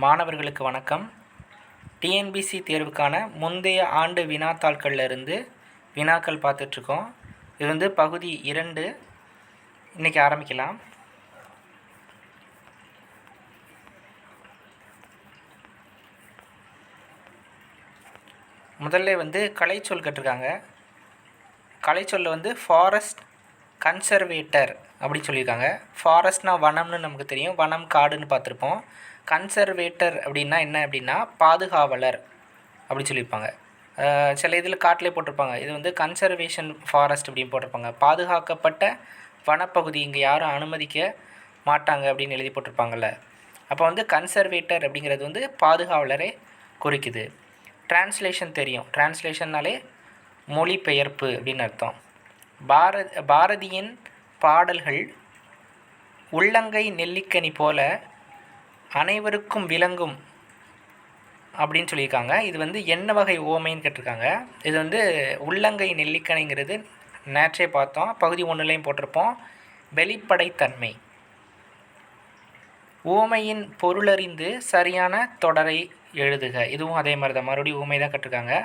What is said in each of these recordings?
மாணவர்களுக்கு வணக்கம். டிஎன்பிசி தேர்வுக்கான முந்தைய ஆண்டு வினாத்தாள்களில் இருந்து வினாக்கள் பார்த்துட்ருக்கோம். இது வந்து பகுதி 2. இன்றைக்கி ஆரம்பிக்கலாம். முதல்ல வந்து கலைச்சொல் கேட்டிருக்காங்க. கலைச்சொல்ல வந்து ஃபாரஸ்ட் கன்சர்வேட்டர் அப்படி சொல்லியிருக்காங்க. ஃபாரஸ்ட்னால் வனம்னு நமக்கு தெரியும், வனம் காடுன்னு பார்த்துருப்போம். கன்சர்வேட்டர் அப்படின்னா என்ன அப்படின்னா பாதுகாவலர் அப்படி சொல்லியிருப்பாங்க. சில இதில் காட்டிலே போட்டிருப்பாங்க, இது வந்து கன்சர்வேஷன் ஃபாரஸ்ட் அப்படின்னு போட்டிருப்பாங்க. பாதுகாக்கப்பட்ட வனப்பகுதி, இங்கே யாரும் அனுமதிக்க மாட்டாங்க அப்படின்னு எழுதி போட்டிருப்பாங்கள்ல. அப்போ வந்து கன்சர்வேட்டர் அப்படிங்கிறது வந்து பாதுகாவலரை குறிக்குது. டிரான்ஸ்லேஷன் தெரியும், டிரான்ஸ்லேஷன்னாலே மொழிபெயர்ப்பு அப்படின்னு அர்த்தம். பாரதியின் பாடல்கள் உள்ளங்கை நெல்லிக்கனி போல அனைவருக்கும் விளங்கும் அப்படின்னு சொல்லியிருக்காங்க. இது வந்து என்ன வகை ஓமைன்னு கேட்டிருக்காங்க. இது வந்து உள்ளங்கை நெல்லிக்கனிங்கிறது நேற்றே பார்த்தோம், பகுதி 1லையும் போட்டிருப்போம். வெளிப்படைத்தன்மை. ஓமையின் பொருளறிந்து சரியான தொடரை எழுதுக. இதுவும் அதே மாதிரி தான், மறுபடியும் ஊமை தான் கேட்டிருக்காங்க.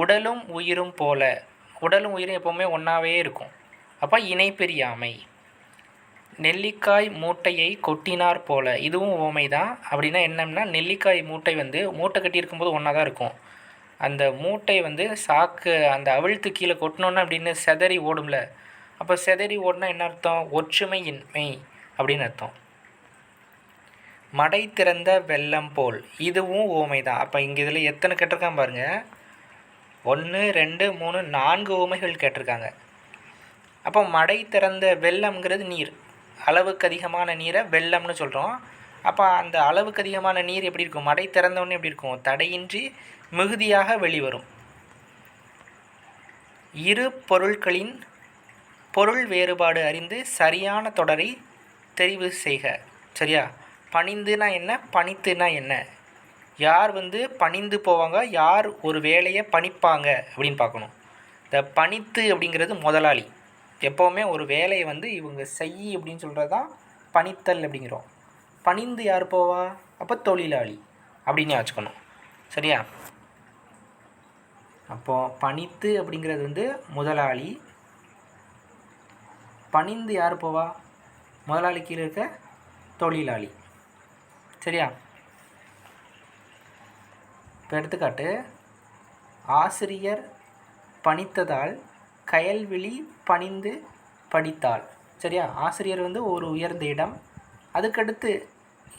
உடலும் உயிரும் போல, உடலும் உயிரும் எப்போவுமே ஒன்றாவே இருக்கும், அப்போ இணை பெரியாமை. நெல்லிக்காய் மூட்டையை கொட்டினார் போல, இதுவும் ஓமை தான். அப்படின்னா என்னன்னா, நெல்லிக்காய் மூட்டை வந்து மூட்டை கட்டியிருக்கும்போது ஒன்றா தான் இருக்கும். அந்த மூட்டை வந்து சாக்கு அந்த அவிழ்த்து கீழே கொட்டினோன்னு அப்படின்னு செதறி ஓடும்ல, அப்போ செதறி ஓடுனா என்ன அர்த்தம்? ஒற்றுமையின்மை அப்படின்னு அர்த்தம். மடை திறந்த வெள்ளம் போல், இதுவும் ஓமை தான். அப்போ இங்கே இதில் எத்தனை கேட்டிருக்கான் பாருங்கள், 1 2 3 4 ஓமைகள் கேட்டிருக்காங்க. அப்போ மடை திறந்த வெள்ளம்ங்கிறது நீர், அளவுக்கு அதிகமான நீரை வெள்ளம்னு சொல்கிறோம். அப்போ அந்த அளவுக்கு அதிகமான நீர் எப்படி இருக்கும்? மடை திறந்தவொடனே எப்படி இருக்கும்? தடையின்றி மிகுதியாக வெளிவரும். இரு பொருட்களின் பொருள் வேறுபாடு அறிந்து சரியான தொடரை தெரிவு செய்க. சரியா? பணிந்துனா என்ன, பணித்துனா என்ன? யார் வந்து பணிந்து போவாங்க, யார் ஒரு வேலையை பணிப்பாங்க அப்படின்னு பார்க்கணும். இந்த பணித்து அப்படிங்கிறது முதலாளி. எப்போவுமே ஒரு வேலையை வந்து இவங்க செய் அப்படின்னு சொல்கிறது தான் பணித்தல் அப்படிங்கிறோம். பணிந்து யார் போவா? அப்போ தொழிலாளி அப்படின்னு வச்சுக்கணும். சரியா? அப்போது பணித்து அப்படிங்கிறது வந்து முதலாளி, பணிந்து யார் போவா? முதலாளி கீழே இருக்க தொழிலாளி. சரியா? இப்போ எடுத்துக்காட்டு, ஆசிரியர் பணித்ததால் கயல்விழி பணிந்து படித்தாள். சரியா? ஆசிரியர் வந்து ஒரு உயர்ந்த இடம், அதுக்கடுத்து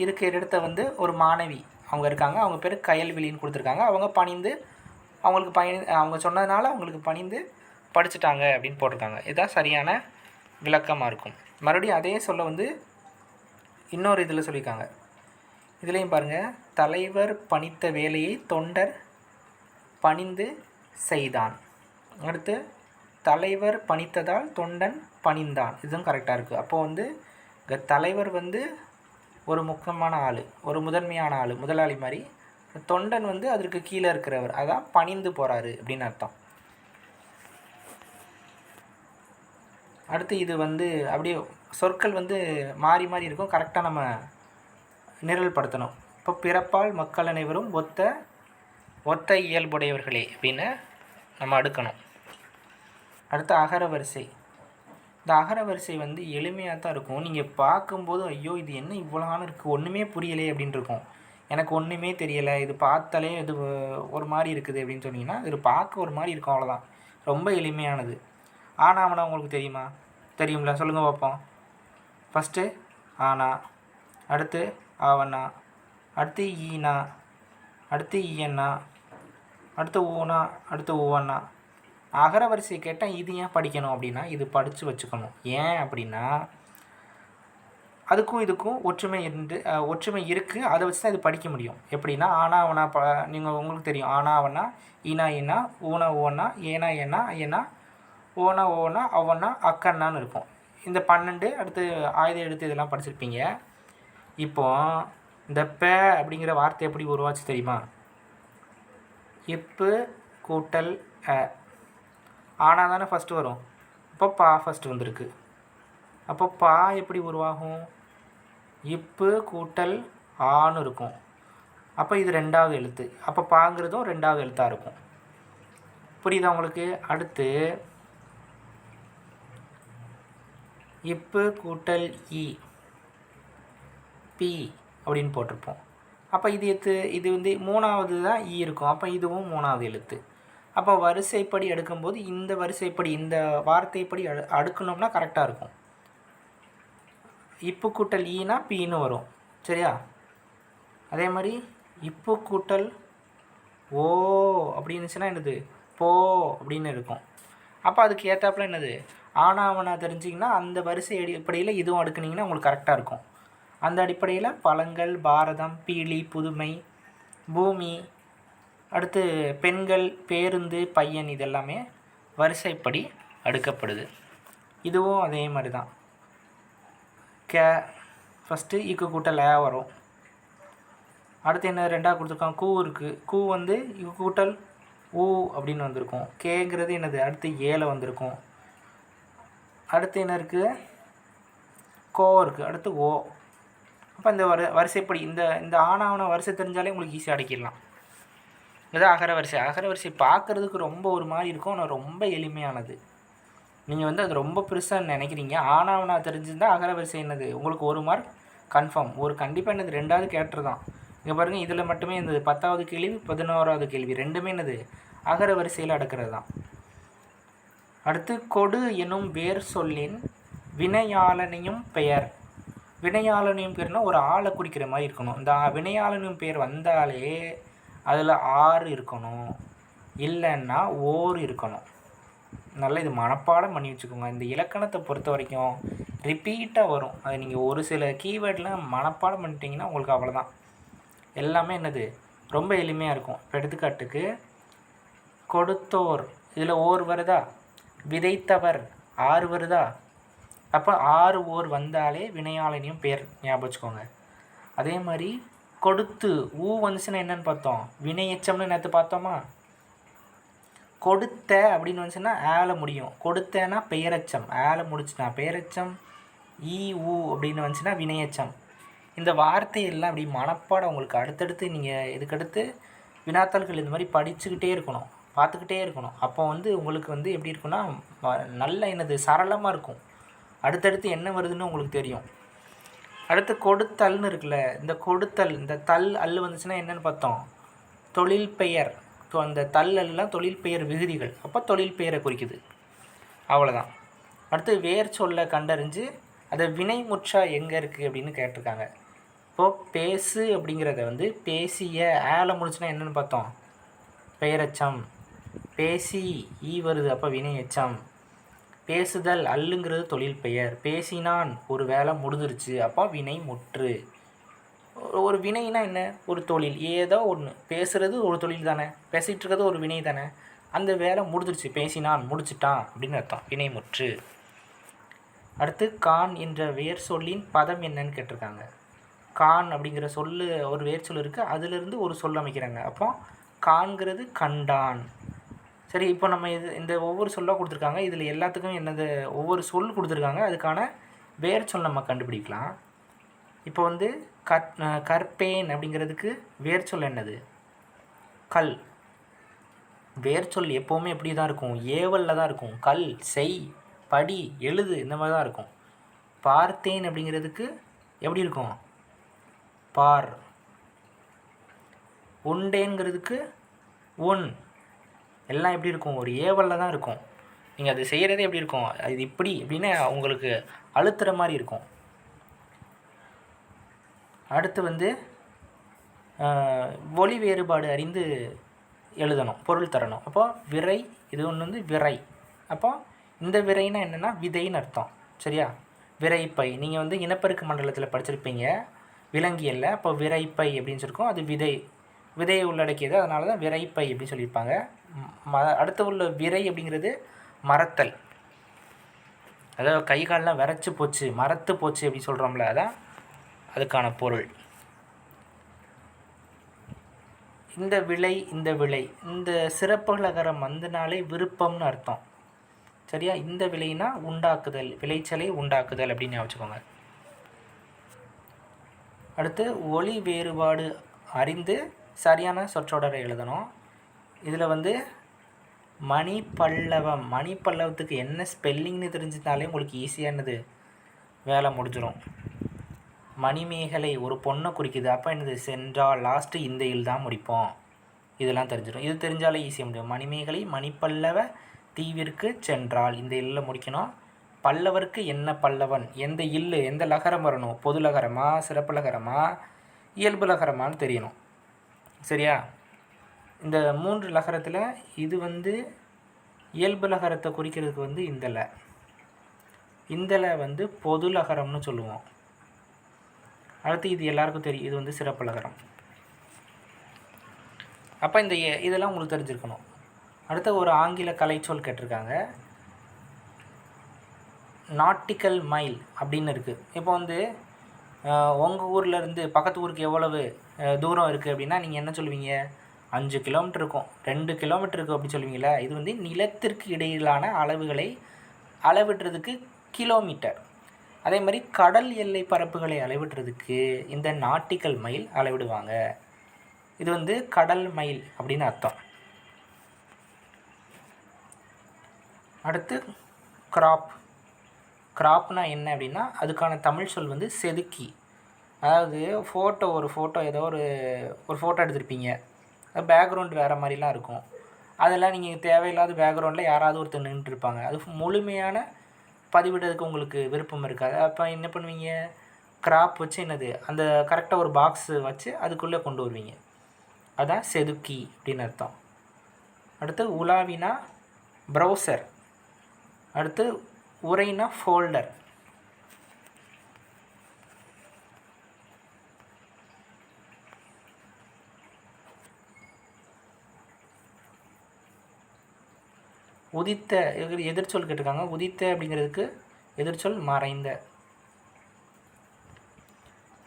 இருக்கிற இடத்த வந்து ஒரு மாணவி அவங்க இருக்காங்க, அவங்க பேர் கயல்விழின்னு கொடுத்துருக்காங்க. அவங்க பணிந்து அவங்களுக்கு அவங்க சொன்னதுனால அவங்களுக்கு பணிந்து படிச்சுட்டாங்க அப்படின்னு போட்டிருக்காங்க. இதுதான் சரியான விளக்கமாக இருக்கும். மறுபடியும் அதே சொல்ல வந்து இன்னொரு இதில் சொல்லியிருக்காங்க. இதுலேயும் பாருங்கள், தலைவர் பணித்த வேலையை தொண்டர் பணிந்து செய்தான். அடுத்து தலைவர் பணித்ததால் தொண்டன் பணிந்தான். இதுவும் கரெக்டாக இருக்குது. அப்போது வந்து தலைவர் வந்து ஒரு முக்கியமான ஆள், ஒரு முதன்மையான ஆள், முதலாளி மாதிரி. தொண்டன் வந்து அதற்கு கீழே இருக்கிறவர், அதான் பணிந்து போகிறாரு அப்படின்னு அர்த்தம். அடுத்து இது வந்து அப்படியே சொற்கள் வந்து மாறி மாறி இருக்கும், கரெக்டாக நம்ம நிரல்படுத்தணும். இப்போ பிறப்பால் மக்கள் அனைவரும் ஒத்த இயல்புடையவர்களே அப்படின்னு நம்ம அடுக்கணும். அடுத்து அகர வரிசை. இந்த அகர வரிசை வந்து எளிமையாக தான் இருக்கும். நீங்கள் பார்க்கும்போது ஐயோ இது என்ன இவ்வளோன்னு இருக்குது, ஒன்றுமே புரியலை அப்படின்னு இருக்கும். எனக்கு ஒன்றுமே தெரியலை, இது பார்த்தாலே இது ஒரு மாதிரி இருக்குது அப்படின்னு சொன்னீங்கன்னா, இது பார்க்க ஒரு மாதிரி இருக்கும், அவ்வளோதான். ரொம்ப எளிமையானது. ஆனாவனா உங்களுக்கு தெரியுமா? தெரியும்ல, சொல்லுங்கள் பார்ப்போம். ஃபஸ்ட்டு ஆனா, அடுத்து ஆவண்ணா, அடுத்து ஈனா, அடுத்து ஈயண்ணா, அடுத்து ஊனா, அடுத்து ஊவண்ணா. அகர வரிசை கேட்டால் இது ஏன் படிக்கணும் அப்படின்னா, இது படித்து வச்சுக்கணும். ஏன் அப்படின்னா அதுக்கும் இதுக்கும் ஒற்றுமை இருக்குது, அதை வச்சு தான் இது படிக்க முடியும். எப்படின்னா ஆனாவனா நீங்கள் உங்களுக்கு தெரியும், ஆனாவனா ஈனா ஈனா, ஊனா ஊவண்ணா, ஏனா ஏனா ஐயனா, ஓனா ஓனா அவ்வண்ணா அக்கண்ணான்னு இருக்கும். இந்த 12 அடுத்து ஆயுத எழுத்து இதெல்லாம் படிச்சிருப்பீங்க. இப்போது இந்த ப அப்படிங்கிற வார்த்தை எப்படி உருவாச்சு தெரியுமா? இப்பு கூட்டல் அ, ஆனால் தானே ஃபஸ்ட்டு வரும், அப்போ பா ஃபஸ்ட்டு வந்திருக்கு. அப்போ பா எப்படி உருவாகும்? இப்பு கூட்டல் ஆன்னு இருக்கும். அப்போ இது 2வது எழுத்து. அப்போ பாங்கிறதும் 2வது எழுத்தாக இருக்கும். புரியுதா உங்களுக்கு? அடுத்து இப்பு கூட்டல் இ பி அப்படின்னு போட்டிருப்போம். அப்போ இது வந்து 3வது தான் ஈ இருக்கும். அப்போ இதுவும் 3வது எழுத்து. அப்போ வரிசைப்படி எடுக்கும்போது இந்த வரிசைப்படி இந்த வார்த்தைப்படி அடுக்கணும்னா கரெக்டாக இருக்கும். இப்பு கூட்டல் ஈனா பீன்னு வரும். சரியா? அதே மாதிரி இப்பு கூட்டல் ஓ அப்படின்னுச்சுன்னா என்னது? போ அப்படின்னு இருக்கும். அப்போ அதுக்கு ஏற்றாப்புல என்னது? ஆனாவனா தெரிஞ்சிங்கன்னா அந்த வரிசை அடிப்படையில் இதுவும் அடுக்குனிங்கன்னா உங்களுக்கு கரெக்டாக இருக்கும். அந்த அடிப்படையில் பழங்கள், பாரதம், பீலி, புதுமை, பூமி, அடுத்து பெண்கள், பேருந்து, பையன் இதெல்லாமே வரிசைப்படி அடுக்கப்படுது. இதுவும் அதே மாதிரி தான். ஃபஸ்ட்டு இக்கு கூட்டல் ல வரும். அடுத்து என்ன 2வது கொடுத்துருக்காங்க? கூ இருக்குது. கூ வந்து இக்கு கூட்டல் ஊ அப்படின்னு வந்திருக்கும். கேங்கிறது என்னது? அடுத்து ஏல வந்திருக்கும். அடுத்து என்ன இருக்குது? கோ இருக்குது. அடுத்து ஓ. அப்போ இந்த வரிசைப்படி இந்த ஆனாவன வரிசை தெரிஞ்சாலே உங்களுக்கு ஈஸியாக அடக்கிடலாம். இதுதான் அகர வரிசை. அகர வரிசை பார்க்குறதுக்கு ரொம்ப ஒரு மாதிரி இருக்கும். ஆனால் ரொம்ப எளிமையானது. நீங்கள் வந்து அது ரொம்ப பெருசாக நினைக்கிறீங்க. ஆனாவனா தெரிஞ்சிருந்தால் அகர வரிசை என்னது உங்களுக்கு 1 மார்க் கன்ஃபார்ம். கண்டிப்பாக என்னது 2வது கேட்டர் தான். இங்கே பாருங்கள், இதில் மட்டுமே இந்த 10வது கேள்வி 11வது கேள்வி ரெண்டுமே என்னது அகர வரிசையில் அடக்கிறது தான். அடுத்து கொடு எனும் வேர் சொல்லின் வினையாளனையும் பெயர். வினையாளனையும் பெயர்னால் ஒரு ஆளை குறிக்கிற மாதிரி இருக்கணும். இந்த வினையாளனையும் பெயர் வந்தாலே அதில் ஆறு இருக்கணும், இல்லைன்னா ஓர் இருக்கணும். நல்லா இது மனப்பாடம் பண்ணி வச்சுக்கோங்க. இந்த இலக்கணத்தை பொறுத்த வரைக்கும் ரிப்பீட்டாக வரும். அது நீங்கள் ஒரு சில கீவேர்டில் மனப்பாடம் பண்ணிட்டீங்கன்னா உங்களுக்கு அவ்வளோதான். எல்லாமே என்னது ரொம்ப எளிமையாக இருக்கும். இப்போ எடுத்துக்காட்டுக்கு கொடுத்தோர், இதில் ஓர் வருதா? விதைத்தவர் ஆறு வருதா? அப்போ 6 ஓர் வந்தாலே வினையாளனையும் பெயர் ஞாபகம் வச்சுக்கோங்க. அதே மாதிரி கொடுத்து ஊ வந்துச்சுன்னா என்னென்னு பார்த்தோம்? வினை எச்சம்னு நேற்று பார்த்தோமா? கொடுத்த அப்படின்னு வந்துச்சுன்னா ஏல முடியும். கொடுத்தேன்னா பெயரெச்சம், ஏல முடிச்சுனா பெயரெச்சம். ஈ ஊ அப்படின்னு வந்துச்சுன்னா வினையச்சம். இந்த வார்த்தையெல்லாம் அப்படி மனப்பாடம் உங்களுக்கு அடுத்தடுத்து நீங்கள் இதுக்கடுத்து வினாத்தாள்கள் இந்த மாதிரி படிச்சுக்கிட்டே இருக்கணும், பார்த்துக்கிட்டே இருக்கணும். அப்போ வந்து உங்களுக்கு வந்து எப்படி இருக்குன்னா நல்ல என்னது சரளமாக இருக்கும். அடுத்தடுத்து என்ன வருதுன்னு உங்களுக்கு தெரியும். அடுத்து கொடுத்தல்னு இருக்குல்ல, இந்த கொடுத்தல், இந்த தல் அல்லு வந்துச்சுன்னா என்னென்னு பார்த்தோம்? தொழில் பெயர். அந்த தல் எல்லாம் தொழில் பெயர் விகுதிகள். அப்போ தொழில் பெயரை குறிக்குது. அவ்வளோதான். அடுத்து வேர் சொல்ல கண்டறிஞ்சு அதை வினை முற்றா எங்கே இருக்குது அப்படின்னு கேட்டிருக்காங்க. இப்போது பேசு அப்படிங்கிறத வந்து பேசிய ஏல முடிச்சுன்னா என்னென்னு பார்த்தோம்? பெயரெச்சம். பேசி ஈ வருது, அப்போ வினை எச்சம். பேசுதல் அல்லுங்கிறது தொழில் பெயர். பேசினான் ஒரு வேலை முடிஞ்சிருச்சு, அப்போ வினை முற்று. ஒரு வினைனா என்ன? ஒரு தொழில், ஏதோ ஒன்று. பேசுகிறது ஒரு தொழில் தானே, பேசிகிட்டு இருக்கிறது ஒரு வினை தானே. அந்த வேலை முடிஞ்சிருச்சு, பேசினான் முடிச்சிட்டான் அப்படின்னு அர்த்தம், வினை முற்று. அடுத்து கான் என்ற வேர் சொல்லின் பதம் என்னன்னு கேட்டிருக்காங்க. கான் அப்படிங்கிற சொல்லு ஒரு வேர் சொல் இருக்குது, அதிலிருந்து ஒரு சொல் அமைக்கிறாங்க. அப்போ காண்கிறது கண்டான். சரி, இப்போ நம்ம இந்த ஒவ்வொரு சொல்லாக கொடுத்துருக்காங்க. இதில் எல்லாத்துக்கும் என்னது ஒவ்வொரு சொல் கொடுத்துருக்காங்க, அதுக்கான வேர் சொல் நம்ம கண்டுபிடிக்கலாம். இப்போ வந்து கற்பேன் அப்படிங்கிறதுக்கு வேர் சொல் என்னது? கல். வேர் சொல் எப்போவுமே எப்படி தான் இருக்கும்? ஏவலில் தான் இருக்கும். கல், செய், படி, எழுது, இந்த மாதிரி தான் இருக்கும். பார்த்தேன் அப்படிங்கிறதுக்கு எப்படி இருக்கும்? பார். உண்டேங்கிறதுக்கு உன். எல்லாம் எப்படி இருக்கும்? ஒரு ஏவலில் தான் இருக்கும். நீங்கள் அது செய்கிறதே எப்படி இருக்கும்? அது இப்படி அப்படின்னு உங்களுக்கு அழுத்துற மாதிரி இருக்கும். அடுத்து வந்து ஒலி வேறுபாடு அறிந்து எழுதணும், பொருள் தரணும். அப்போ விரை, இது ஒன்று வந்து விரை. அப்போ இந்த விரைனா என்னென்னா விதைன்னு அர்த்தம். சரியா? விரைப்பை நீங்கள் வந்து இனப்பெருக்க மண்டலத்தில் படிச்சிருப்பீங்க விலங்கியல்ல. அப்போ விரைப்பை அப்படின்னு சொல்லியிருக்கோம். அது விதையை உள்ளடக்கியது, அதனால தான் விரைப்பை அப்படின்னு சொல்லியிருப்பாங்க. அடுத்து உள்ள விரை அப்படிங்கிறது மரத்தல். அதாவது கை காலெலாம் விரைச்சி போச்சு, மரத்து போச்சு அப்படி சொல்கிறோம்ல, அதான் அதுக்கான பொருள். இந்த விளை, இந்த சிறப்புலகரம் வந்தனாலே விருப்பம்னு அர்த்தம். சரியா? இந்த விளைனா உண்டாக்குதல், விளைச்சலை உண்டாக்குதல் அப்படின்னு வச்சுக்கோங்க. அடுத்து ஒலி வேறுபாடு அறிந்து சரியான சொற்றொடரை எழுதணும். இதில் வந்து மணிப்பல்லவம், மணிப்பல்லவத்துக்கு என்ன ஸ்பெல்லிங்னு தெரிஞ்சிருந்தாலே உங்களுக்கு ஈஸியானது வேலை முடிஞ்சிடும். மணிமேகலை ஒரு பொண்ணை குறிக்குது, அப்போ என்னது சென்றால், லாஸ்ட்டு இந்த இல் தான் முடிப்போம். இதெல்லாம் தெரிஞ்சிடும். இது தெரிஞ்சாலே ஈஸியாக முடியும். மணிமேகலை மணிப்பல்லவ தீவிற்கு சென்றால் இந்த இல்ல முடிக்கணும். பல்லவருக்கு என்ன பல்லவன், எந்த இல்லு எந்த லகரம் வரணும், பொது லகரமா சிறப்பு லகரமா இயல்பு லகரமானு தெரியணும். சரியா? இந்த 3 லகரத்தில் இது வந்து இயல்பு லகரத்தை குறிக்கிறதுக்கு வந்து இந்தல வந்து பொது லகரம்னு சொல்லுவோம். அடுத்து இது எல்லாருக்கும் தெரியும், இது வந்து சிறப்பு லகரம். அப்போ இதெல்லாம் உங்களுக்கு தெரிஞ்சிருக்கணும். அடுத்து ஒரு ஆங்கில கலைச்சொல் கேட்டிருக்காங்க. நாட்டிக்கல் மைல் அப்படின்னு இருக்குது. இப்போ வந்து உங்கள் ஊர்லேருந்து பக்கத்து ஊருக்கு எவ்வளவு தூரம் இருக்குது அப்படின்னா நீங்கள் என்ன சொல்லுவீங்க? 5 கிலோமீட்டர் இருக்கும், 2 கிலோமீட்டர் இருக்கும் அப்படி சொல்லுவீங்களா? இது வந்து நிலத்திற்கு இடையிலான அளவுகளை அளவிடுறதுக்கு கிலோமீட்டர். அதே மாதிரி கடல் எல்லை பரப்புகளை அளவிடுறதுக்கு இந்த நாட்டிக்கல் மைல் அளவிடுவாங்க. இது வந்து கடல் மைல் அப்படின்னு அர்த்தம். அடுத்து கிராப்னா என்ன அப்படின்னா அதுக்கான தமிழ் சொல் வந்து செதுக்கி. அதாவது ஒரு ஃபோட்டோ ஏதோ ஒரு ஃபோட்டோ எடுத்திருப்பீங்க, பேக்ரவுண்ட் வேறு மாதிரிலாம் இருக்கும். அதெல்லாம் நீங்கள் தேவையில்லாத பேக்ரவுண்டில் யாராவது ஒருத்தர் நின்றுருப்பாங்க, அது முழுமையான பதிவிடுறதுக்கு உங்களுக்கு விருப்பம் இருக்காது. அப்போ என்ன பண்ணுவீங்க? கிராப் வச்சு என்னது அந்த கரெக்டாக ஒரு பாக்ஸு வச்சு அதுக்குள்ளே கொண்டு வருவீங்க. அதான் செதுக்கி அப்படின்னு அர்த்தம். அடுத்து உலாவினா ப்ரௌசர். அடுத்து உரைனா ஃபோல்டர். உதித்த எதிர்ச்சொல் கேட்டிருக்காங்க. உதித்த அப்படிங்கிறதுக்கு எதிர்ச்சொல் மறைந்த.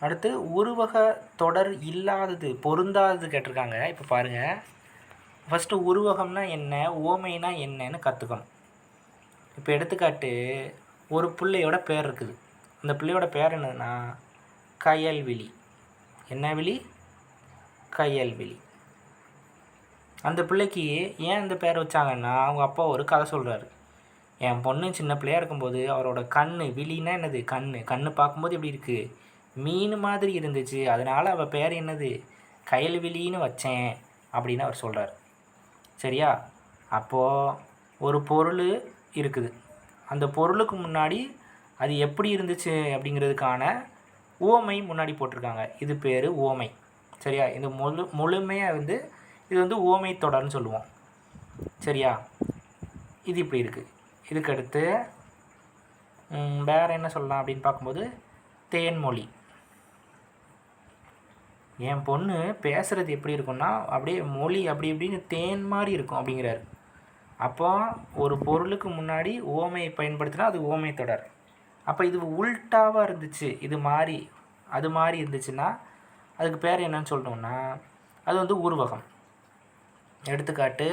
அடுத்து உருவக தொடர் இல்லாதது பொருந்தாதது கேட்டிருக்காங்க. இப்போ பாருங்கள், ஃபஸ்ட்டு உருவகம்னா என்ன, ஓமைனா என்னன்னு கற்றுக்கணும். இப்போ எடுத்துக்காட்டு, ஒரு பிள்ளையோட பேர் இருக்குது. அந்த பிள்ளையோட பேர் என்னதுன்னா கயல்விழி. என்ன விழி? கயல்விழி. அந்த பிள்ளைக்கு ஏன் அந்த பேர் வச்சாங்கன்னா அவங்க அப்பா ஒரு கதை சொல்கிறாரு. என் பொண்ணு சின்ன பிள்ளையாக இருக்கும்போது அவரோட விழின்னா என்னது கண் பார்க்கும்போது எப்படி இருக்குது, மீன் மாதிரி இருந்துச்சு, அதனால் அவள் பேர் என்னது கயல்விழின்னு வச்சேன் அப்படின்னு அவர் சொல்கிறார். சரியா? அப்போது ஒரு பொருள் இருக்குது, அந்த பொருளுக்கு முன்னாடி அது எப்படி இருந்துச்சு அப்படிங்கிறதுக்கான உவமை முன்னாடி போட்டிருக்காங்க. இது பேர் உவமை. சரியா? இந்த முழுமையாக வந்து இது வந்து உவமை தொடர்னு சொல்லுவோம். சரியா? இது இப்படி இருக்குது. இதுக்கடுத்து வேறு என்ன சொல்லலாம் அப்படின்னு பார்க்கும்போது தேன்மொழி. என் பொண்ணு பேசுகிறது எப்படி இருக்குன்னா அப்படியே மொழி அப்படி இப்படின்னு தேன் மாதிரி இருக்கும் அப்படிங்கிறாரு. அப்போ ஒரு பொருளுக்கு முன்னாடி உவமையை பயன்படுத்தினா அது உவமை தொடர். அப்போ இது உல்ட்டாவாக இருந்துச்சு, அது மாதிரி இருந்துச்சுன்னா அதுக்கு பேர் என்னன்னு சொல்லணும்னா அது வந்து உருவகம். எடுத்துக்காட்டு,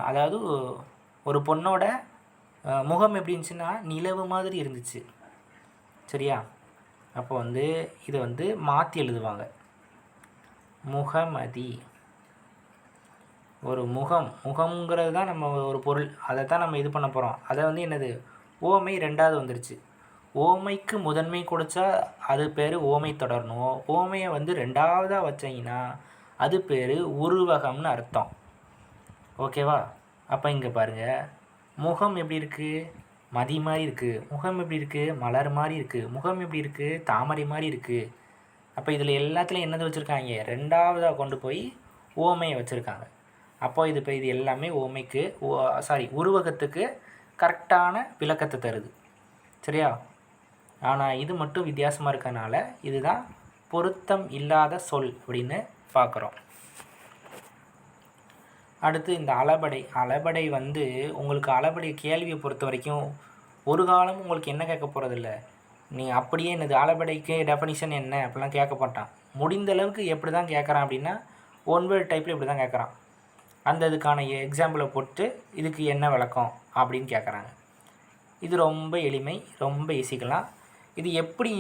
அதாவது ஒரு பொண்ணோட முகம் எப்படி இருந்துச்சுன்னா நிலவு மாதிரி இருந்துச்சு. சரியா? அப்போ வந்து இதை வந்து மாற்றி எழுதுவாங்க. முகமதி. ஒரு முகம்ங்கிறது தான் நம்ம ஒரு பொருள், அதை தான் நம்ம இது பண்ண போகிறோம். அதை வந்து என்னது ஓமை 2வது வந்துருச்சு. ஓமைக்கு முதன்மை கொடுத்தா அது பேர் ஓமை தொடரணும். ஓமையை வந்து 2வதாக வச்சிங்கன்னா அது பேர் உருவகம்னு அர்த்தம். ஓகேவா? அப்போ இங்கே பாருங்கள், முகம் எப்படி இருக்குது, மதி மாதிரி இருக்குது. முகம் எப்படி இருக்குது, மலர் மாதிரி இருக்குது. முகம் எப்படி இருக்குது, தாமரை மாதிரி இருக்குது. அப்போ இதில் எல்லாத்துலேயும் என்னது வச்சுருக்காங்க, 2வதாக கொண்டு போய் ஓமையை வச்சுருக்காங்க. அப்போ இது எல்லாமே ஓமைக்கு உருவகத்துக்கு கரெக்டான விளக்கத்தை தருது. சரியா? ஆனால் இது மட்டும் வித்தியாசமாக இருக்கனால இதுதான் பொருத்தம் இல்லாத சொல் அப்படின்னு பார்க்குறோம். அடுத்து இந்த அளபடை வந்து உங்களுக்கு அளபடை கேள்வியை பொறுத்த வரைக்கும் ஒரு காலமும் உங்களுக்கு என்ன கேட்க போகிறதில்ல. நீங்கள் அப்படியே என்னது அளபடைக்கு டெஃபனிஷன் என்ன அப்படிலாம் கேட்க மாட்டான். முடிந்த அளவுக்கு எப்படி தான் கேட்குறான் அப்படின்னா ஒன் வேர்ட் டைப்பில் இப்படி தான் கேட்குறான். இதுக்கான எக்ஸாம்பிளை போட்டு இதுக்கு என்ன விளக்கம் அப்படின்னு கேட்குறாங்க. இது ரொம்ப எளிமை, ரொம்ப ஈஸிக்கலாம். இது எப்படி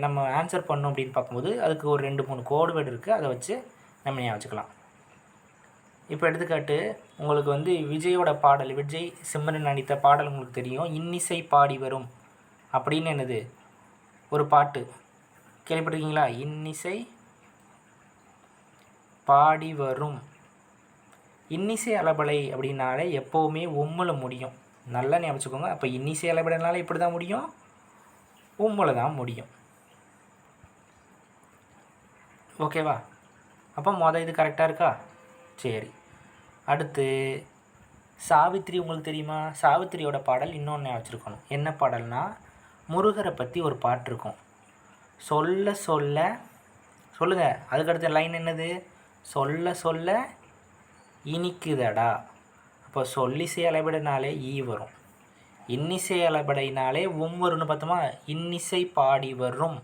நம்ம ஆன்சர் பண்ணோம் அப்படின்னு பார்க்கும்போது அதுக்கு ஒரு 2-3 கோடு வேர்டு இருக்குது, அதை வச்சு நம்ம ஞாபகம் வச்சுக்கலாம். இப்போ எடுத்துக்காட்டு உங்களுக்கு வந்து விஜயோட பாடல், விஜய் சிம்ரன் நடித்த பாடல் உங்களுக்கு தெரியும். இன்னிசை பாடி வரும் அப்படின்னு என்னது ஒரு பாட்டு கேள்விப்பட்டிருக்கீங்களா? இன்னிசை பாடி வரும். இன்னிசை அலபலை அப்படின்னாலே எப்போவுமே உம்முல முடியும். நல்லா ஞாபகம் வச்சுக்கோங்க. அப்போ இன்னிசை அலபலைனால எப்படி தான் முடியும்? உம்முல தான் முடியும். ஓகேவா? அப்போ இது கரெக்டாக இருக்கா? சரி. அடுத்து சாவித்திரி உங்களுக்கு தெரியுமா? சாவித்திரியோட பாடல் இன்னொன்று வச்சுருக்கணும். என்ன பாடல்னா, முருகரை பற்றி ஒரு பாட்டு இருக்கும். சொல்ல சொல்ல சொல்லுங்கள், அதுக்கடுத்த லைன் என்னது? சொல்ல சொல்ல இனிக்குதடா. அப்போ சொல்லிசை அலைபடைனாலே ஈ வரும், இன்னிசை அலைபடைனாலே வரும்னு பார்த்தோமா? இன்னிசை பாடி வரும்.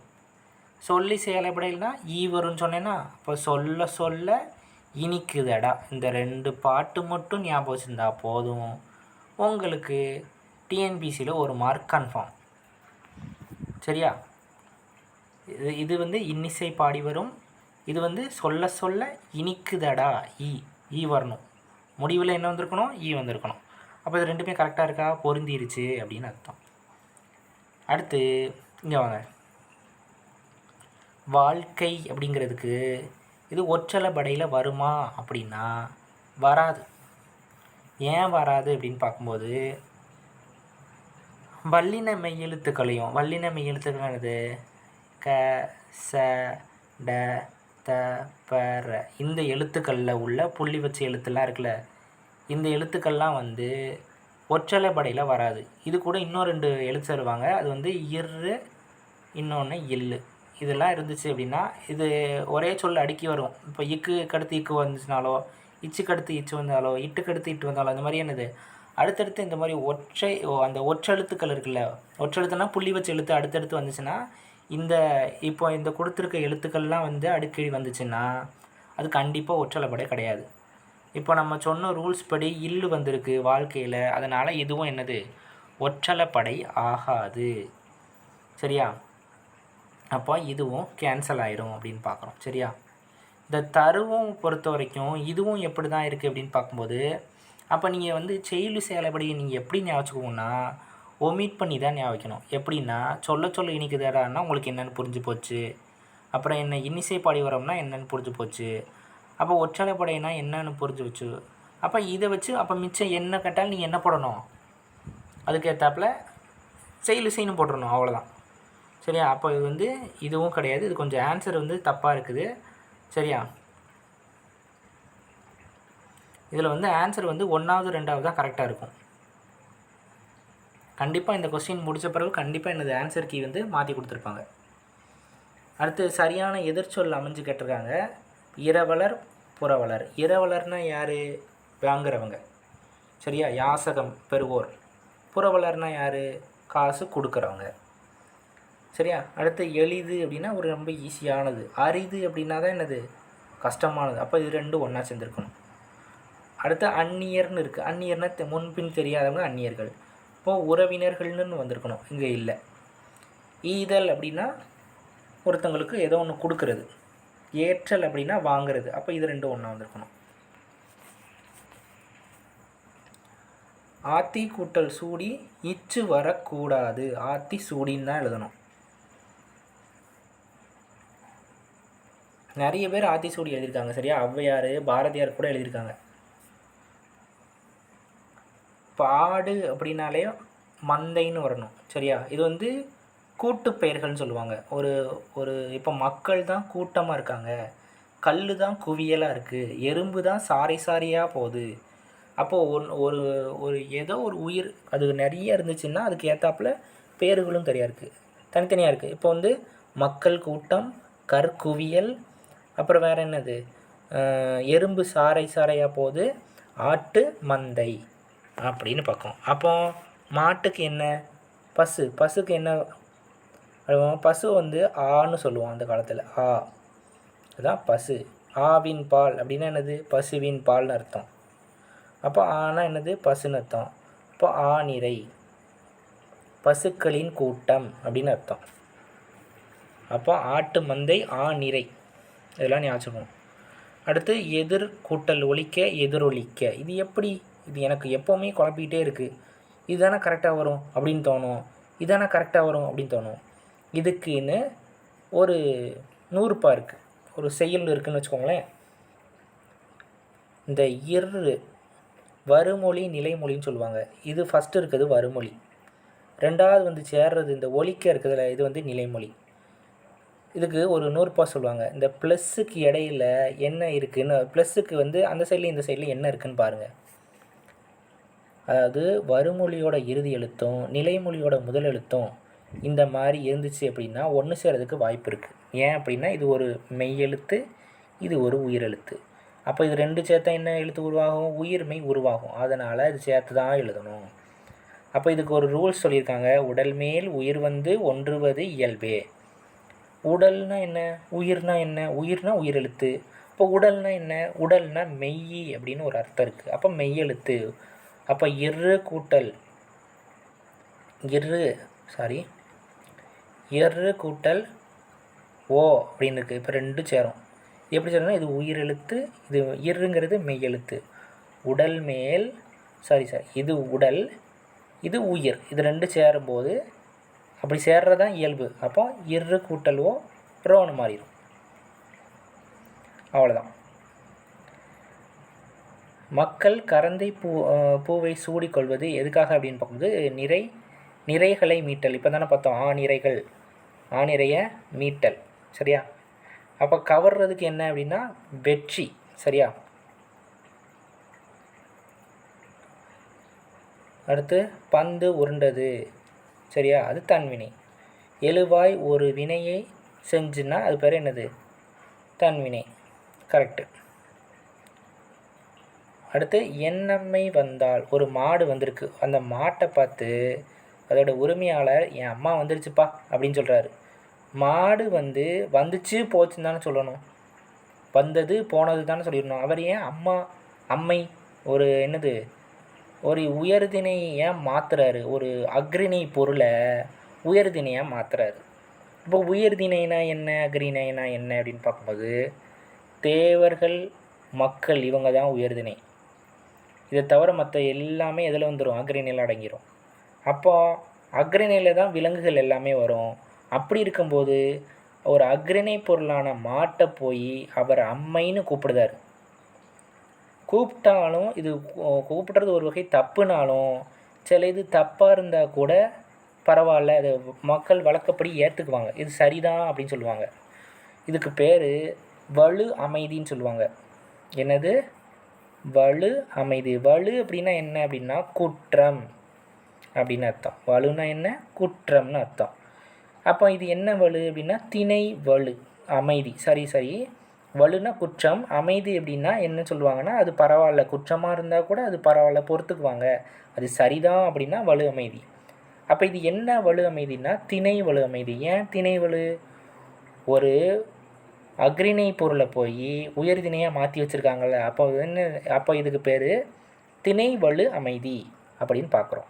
சொல்லிசை அலைபடைனா ஈ வரும்னு சொன்னேன்னா, அப்போ சொல்ல சொல்ல இனிக்குதடா. இந்த 2 பாட்டு மட்டும் ஞாபகம் வச்சுருந்தா போதும், உங்களுக்கு டிஎன்பிசியில் 1 மார்க் கன்ஃபார்ம். சரியா? இது வந்து இன்னிசை பாடி வரும், இது வந்து சொல்ல சொல்ல இனிக்குதடா. ஈ வரணும், முடிவில் என்ன வந்திருக்கணும்? ஈ வந்திருக்கணும். அப்போ இது 2மே கரெக்டாக இருக்கா? பொருந்திருச்சு அப்படின்னு அர்த்தம். அடுத்து இங்கே வாங்க. வாழ்க்கை அப்படிங்கிறதுக்கு இது ஒற்றலைப்படையில் வருமா அப்படின்னா வராது. ஏன் வராது அப்படின்னு பார்க்கும்போது, வல்லின மெய் எழுத்துக்களையும், வல்லின மெய் எழுத்துக்கள் என்னது? க, ச, ட, த, ப, ர. இந்த எழுத்துக்களில் உள்ள புள்ளி வச்ச எழுத்துலாம் இருக்குல்ல, இந்த எழுத்துக்கள்லாம் வந்து ஒற்றலைப்படையில் வராது. இது கூட இன்னும் 2 எழுத்து தருவாங்க. அது வந்து இரு, இன்னொன்று இல்லு. இதெல்லாம் இருந்துச்சு அப்படின்னா இது ஒரே சொல் அடுக்கி வரும். இப்போ இக்கு அடுத்து இக்கு வந்துச்சுனாலோ, இச்சுக்கு அடுத்து இச்சு வந்தாலோ, இட்டுக்கு அடுத்து இட்டு வந்தாலோ, அந்த மாதிரி என்னது அடுத்தடுத்து இந்த மாதிரி அந்த ஒற்றெழுத்துக்கள் இருக்குல்ல, ஒற்றெழுத்துனா புள்ளி வச்ச எழுத்து அடுத்தடுத்து வந்துச்சுன்னா, இப்போ இந்த கொடுத்துருக்க எழுத்துக்கள்லாம் வந்து அடிக்கடி வந்துச்சுன்னா அது கண்டிப்பாக ஒற்றலைப்படை கிடையாது. இப்போ நம்ம சொன்ன ரூல்ஸ் படி இல்லு வந்திருக்கு வாழ்க்கையில், அதனால் இதுவும் என்னது? ஒற்றலைப்படை ஆகாது. சரியா? அப்போ இதுவும் கேன்சல் ஆயிரும் அப்படின்னு பார்க்குறோம். சரியா? இந்த தருவும் பொறுத்த வரைக்கும் இதுவும் எப்படி தான் இருக்குது அப்படின்னு பார்க்கும்போது, அப்போ நீங்கள் வந்து செய்யுள் செயலபடி நீங்கள் எப்படி ஞாபகம் வச்சுக்கோங்கன்னா, ஒமிட் பண்ணி தான் ஞாபகம் வைக்கணும். எப்படின்னா, சொல்ல இனிக்குதாடான்னா உங்களுக்கு என்னென்னு புரிஞ்சு போச்சு. அப்புறம் என்ன இன்னிசை பாடி வரோம்னா என்னென்னு புரிஞ்சு போச்சு. அப்போ ஒற்றலைப்படைனா என்னென்னு புரிஞ்சு வச்சு, அப்போ இதை வச்சு அப்போ மிச்சம் என்ன கேட்டாலும் நீங்கள் என்ன போடணும்? அதுக்கேற்றாப்புல செய்யுள் போட்டுடணும், அவ்வளோதான். சரியா? அப்போ இது வந்து இதுவும் கிடையாது. இது கொஞ்சம் ஆன்சர் வந்து தப்பாக இருக்குது. சரியா? இதில் வந்து ஆன்சர் வந்து 1வது 2வது தான் கரெக்டாக இருக்கும். கண்டிப்பாக இந்த கொஸ்டின் முடித்த பிறகு கண்டிப்பாக என்னது ஆன்சர் கீ வந்து மாற்றி கொடுத்துருப்பாங்க. அடுத்து சரியான எதிர்ச்சொல் அமைஞ்சு கேட்டிருக்காங்க. இரவலர், புரவலர். இரவலர்னால் யார்? வாங்குறவங்க. சரியா? யாசகம் பெறுவோர். புரவலர்னால் யார்? காசு கொடுக்குறவங்க. சரியா? அடுத்து எளிது அப்படின்னா ஒரு ரொம்ப ஈஸியானது. அரிது அப்படின்னா தான் என்னது? கஷ்டமானது. அப்போ இது 2 ஒன்றா சேர்ந்துருக்கணும். அடுத்து அந்நியர்னு இருக்குது. அந்நியர்னா முன்பின் தெரியாதவங்க அந்நியர்கள். இப்போது உறவினர்கள்னு வந்திருக்கணும், இங்கே இல்லை. ஈதல் அப்படின்னா ஒருத்தங்களுக்கு ஏதோ ஒன்று கொடுக்கறது. ஏற்றல் அப்படின்னா வாங்கிறது. அப்போ இது 2 ஒன்றா வந்திருக்கணும். ஆத்தி கூட்டல் சூடி இச்சு வரக்கூடாது. ஆத்தி சூடின்னு தான் எழுதணும். நிறைய பேர் ஆத்திசூடி எழுதியிருக்காங்க. சரியா? ஔவையார், பாரதியார் கூட எழுதியிருக்காங்க. பாடு அப்படின்னாலே மந்தைன்னு வரணும். சரியா? இது வந்து கூட்டு பெயர்கள்னு சொல்லுவாங்க. இப்போ மக்கள் தான் கூட்டமாக இருக்காங்க, கல் தான் குவியலாக இருக்குது, எறும்பு தான் சாரி சாரியாக போகுது. அப்போது ஒரு ஏதோ ஒரு உயிர் அது நிறைய இருந்துச்சுன்னா அதுக்கு ஏற்றாப்புல பேர்களும் தனித்தனியாக இருக்குது. இப்போ வந்து மக்கள் கூட்டம், கற்குவியல், அப்புறம் வேறு என்னது? எறும்பு சாரையாக போகுது, ஆட்டு மந்தை அப்படின்னு பார்க்கும். அப்போ மாட்டுக்கு என்ன? பசுக்கு என்ன? பசு வந்து ஆன்னு சொல்லுவோம் அந்த காலத்தில். அதுதான் பசு. ஆவின் பால் அப்படின்னா என்னது? பசுவின் பால்னு அர்த்தம். அப்போ ஆனா என்னது? பசுன்னு அர்த்தம். அப்போ ஆநிறை, பசுக்களின் கூட்டம் அப்படின்னு அர்த்தம். அப்போ ஆட்டு மந்தை நிறை, இதெல்லாம் ஞாபகம். அடுத்து எதிர் கூட்டல் ஒலிக்க எதிரொலிக்க, இது எப்படி? இது எனக்கு எப்போவுமே குழப்பிக்கிட்டே இருக்குது. இதுதானே கரெக்டாக வரும் அப்படின்னு தோணும், இதுதானே கரெக்டாக வரும் அப்படின்னு தோணும். இதுக்குன்னு ஒரு நூறுப்பா இருக்குது, ஒரு செயல் இருக்குதுன்னு வச்சுக்கோங்களேன். இந்த வருமொழி நிலைமொழின்னு சொல்லுவாங்க. இது ஃபஸ்ட்டு இருக்குது வருமொழி, ரெண்டாவது வந்து சேர்றது இந்த ஒலிக்க இருக்குதுல்ல, இது வந்து நிலைமொழி. இதுக்கு ஒரு நூறுப்பா சொல்லுவாங்க. இந்த ப்ளஸ்ஸுக்கு இடையில என்ன இருக்குதுன்னு, ப்ளஸ்ஸுக்கு வந்து அந்த சைட்லேயும் இந்த சைட்லேயும் என்ன இருக்குதுன்னு பாருங்கள். அதாவது வருமொழியோட இறுதி எழுத்தும் நிலைமொழியோட முதல் எழுத்தும் இந்த மாதிரி இருந்துச்சு அப்படின்னா ஒன்று சேர்கிறதுக்கு வாய்ப்பு இருக்குது. ஏன் அப்படின்னா இது ஒரு மெய் எழுத்து, இது ஒரு உயிரெழுத்து. அப்போ இது ரெண்டு சேர்த்தா என்ன எழுத்து உருவாகும்? உயிர்மெய் உருவாகும். அதனால் இது சேர்த்து தான் எழுதணும். அப்போ இதுக்கு ஒரு ரூல்ஸ் சொல்லியிருக்காங்க. உடல் மேல் உயிர் வந்து ஒன்றுவது இயல்பே. உடல்னா என்ன? உயிர்னா என்ன? உயிர்னா உயிரெழுத்து. இப்போ உடல்னா என்ன? உடல்னா மெய் அப்படின்னு ஒரு அர்த்தம் இருக்குது. அப்போ மெய்யெழுத்து. அப்போ எரு கூட்டல் ஓ அப்படின்னு இருக்குது. இப்போ ரெண்டு சேரும். எப்படி சொல்லணும்னா இது உயிரெழுத்து, இது இருங்கிறது மெய்யெழுத்து. உடல் மேல் இது உடல், இது உயிர், இது ரெண்டு சேரும்போது அப்படி சேர்றது தான் இயல்பு. அப்போ இரு கூட்டல் ஓ ரோன்னு மாறிடும். அவ்வளோதான். மக்கள் கரந்தை பூவை சூடிக்கொள்வது எதுக்காக அப்படின்னு பார்க்கும்போது நிறைகளை மீட்டல். இப்போ தானே பார்த்தோம் ஆநிறைய மீட்டல். சரியா? அப்போ கவர்றதுக்கு என்ன அப்படின்னா வெற்றி. சரியா? அடுத்து பந்து உருண்டது. சரியா? அது தன்வினை. எழுவாய் ஒரு வினையை செஞ்சுன்னா அது பேர் என்னது? தன்வினை. கரெக்டு. அடுத்து எண்ணம்மை வந்தால், ஒரு மாடு வந்திருக்கு, அந்த மாட்டை பார்த்து அதோட உரிமையாளர் என் அம்மா வந்துருச்சுப்பா அப்படின்னு சொல்கிறாரு. மாடு வந்துச்சு போச்சுன்னு தானே சொல்லணும், வந்தது போனது தானே சொல்லிடணும். அவர் ஏன் அம்மை ஒரு ஒரு உயர்தினை ஏன் மாற்றுறாரு? ஒரு அக்ரிணை பொருளை உயர்தினையாக மாற்றுறாரு. இப்போ உயர்தினைனா என்ன, அக்ரிணைனா என்ன அப்படின்னு பார்க்கும்போது தேவர்கள் மக்கள் இவங்க தான் உயர்தினை. இதை தவிர மற்ற எல்லாமே எதில் வந்துடும்? அக்ரிணையில் அடங்கிடும். அப்போது அக்ரிணையில் தான் விலங்குகள் எல்லாமே வரும். அப்படி இருக்கும்போது ஒரு அக்ரிணை பொருளான மாட்டை போய் அவர் அம்மைன்னு கூப்பிடுதார். கூப்பிட்டாலும் இது கூப்பிடுறது ஒரு வகை தப்புனாலும் சில இது தப்பாக இருந்தால் கூட பரவாயில்ல, அது மக்கள் வழக்கப்படி ஏற்றுக்குவாங்க, இது சரிதான் அப்படின்னு சொல்லுவாங்க. இதுக்கு பேர் வலு அமைதின்னு சொல்லுவாங்க. என்னது? வலு அமைதி. வலு அப்படின்னா என்ன அப்படின்னா குற்றம் அப்படின்னு அர்த்தம். வலுன்னா என்ன? குற்றம்னு அர்த்தம். அப்போ இது என்ன வலு அப்படின்னா திணை வலு அமைதி. சரி வலுனா குற்றம், அமைதி அப்படின்னா என்ன சொல்லுவாங்கன்னா அது பரவாயில்ல, குற்றமாக இருந்தால் கூட அது பரவாயில்ல, பொறுத்துக்குவாங்க, அது சரிதான் அப்படின்னா வலு அமைதி. அப்போ இது என்ன வலு அமைதினா திணை வலு அமைதி. ஏன் திணை வலு? ஒரு அக்ரிணை பொருளை போய் உயர்திணையாக மாற்றி வச்சுருக்காங்கள்ல, அப்போ இதுக்கு பேர் திணை வலு அமைதி அப்படின்னு பார்க்குறோம்.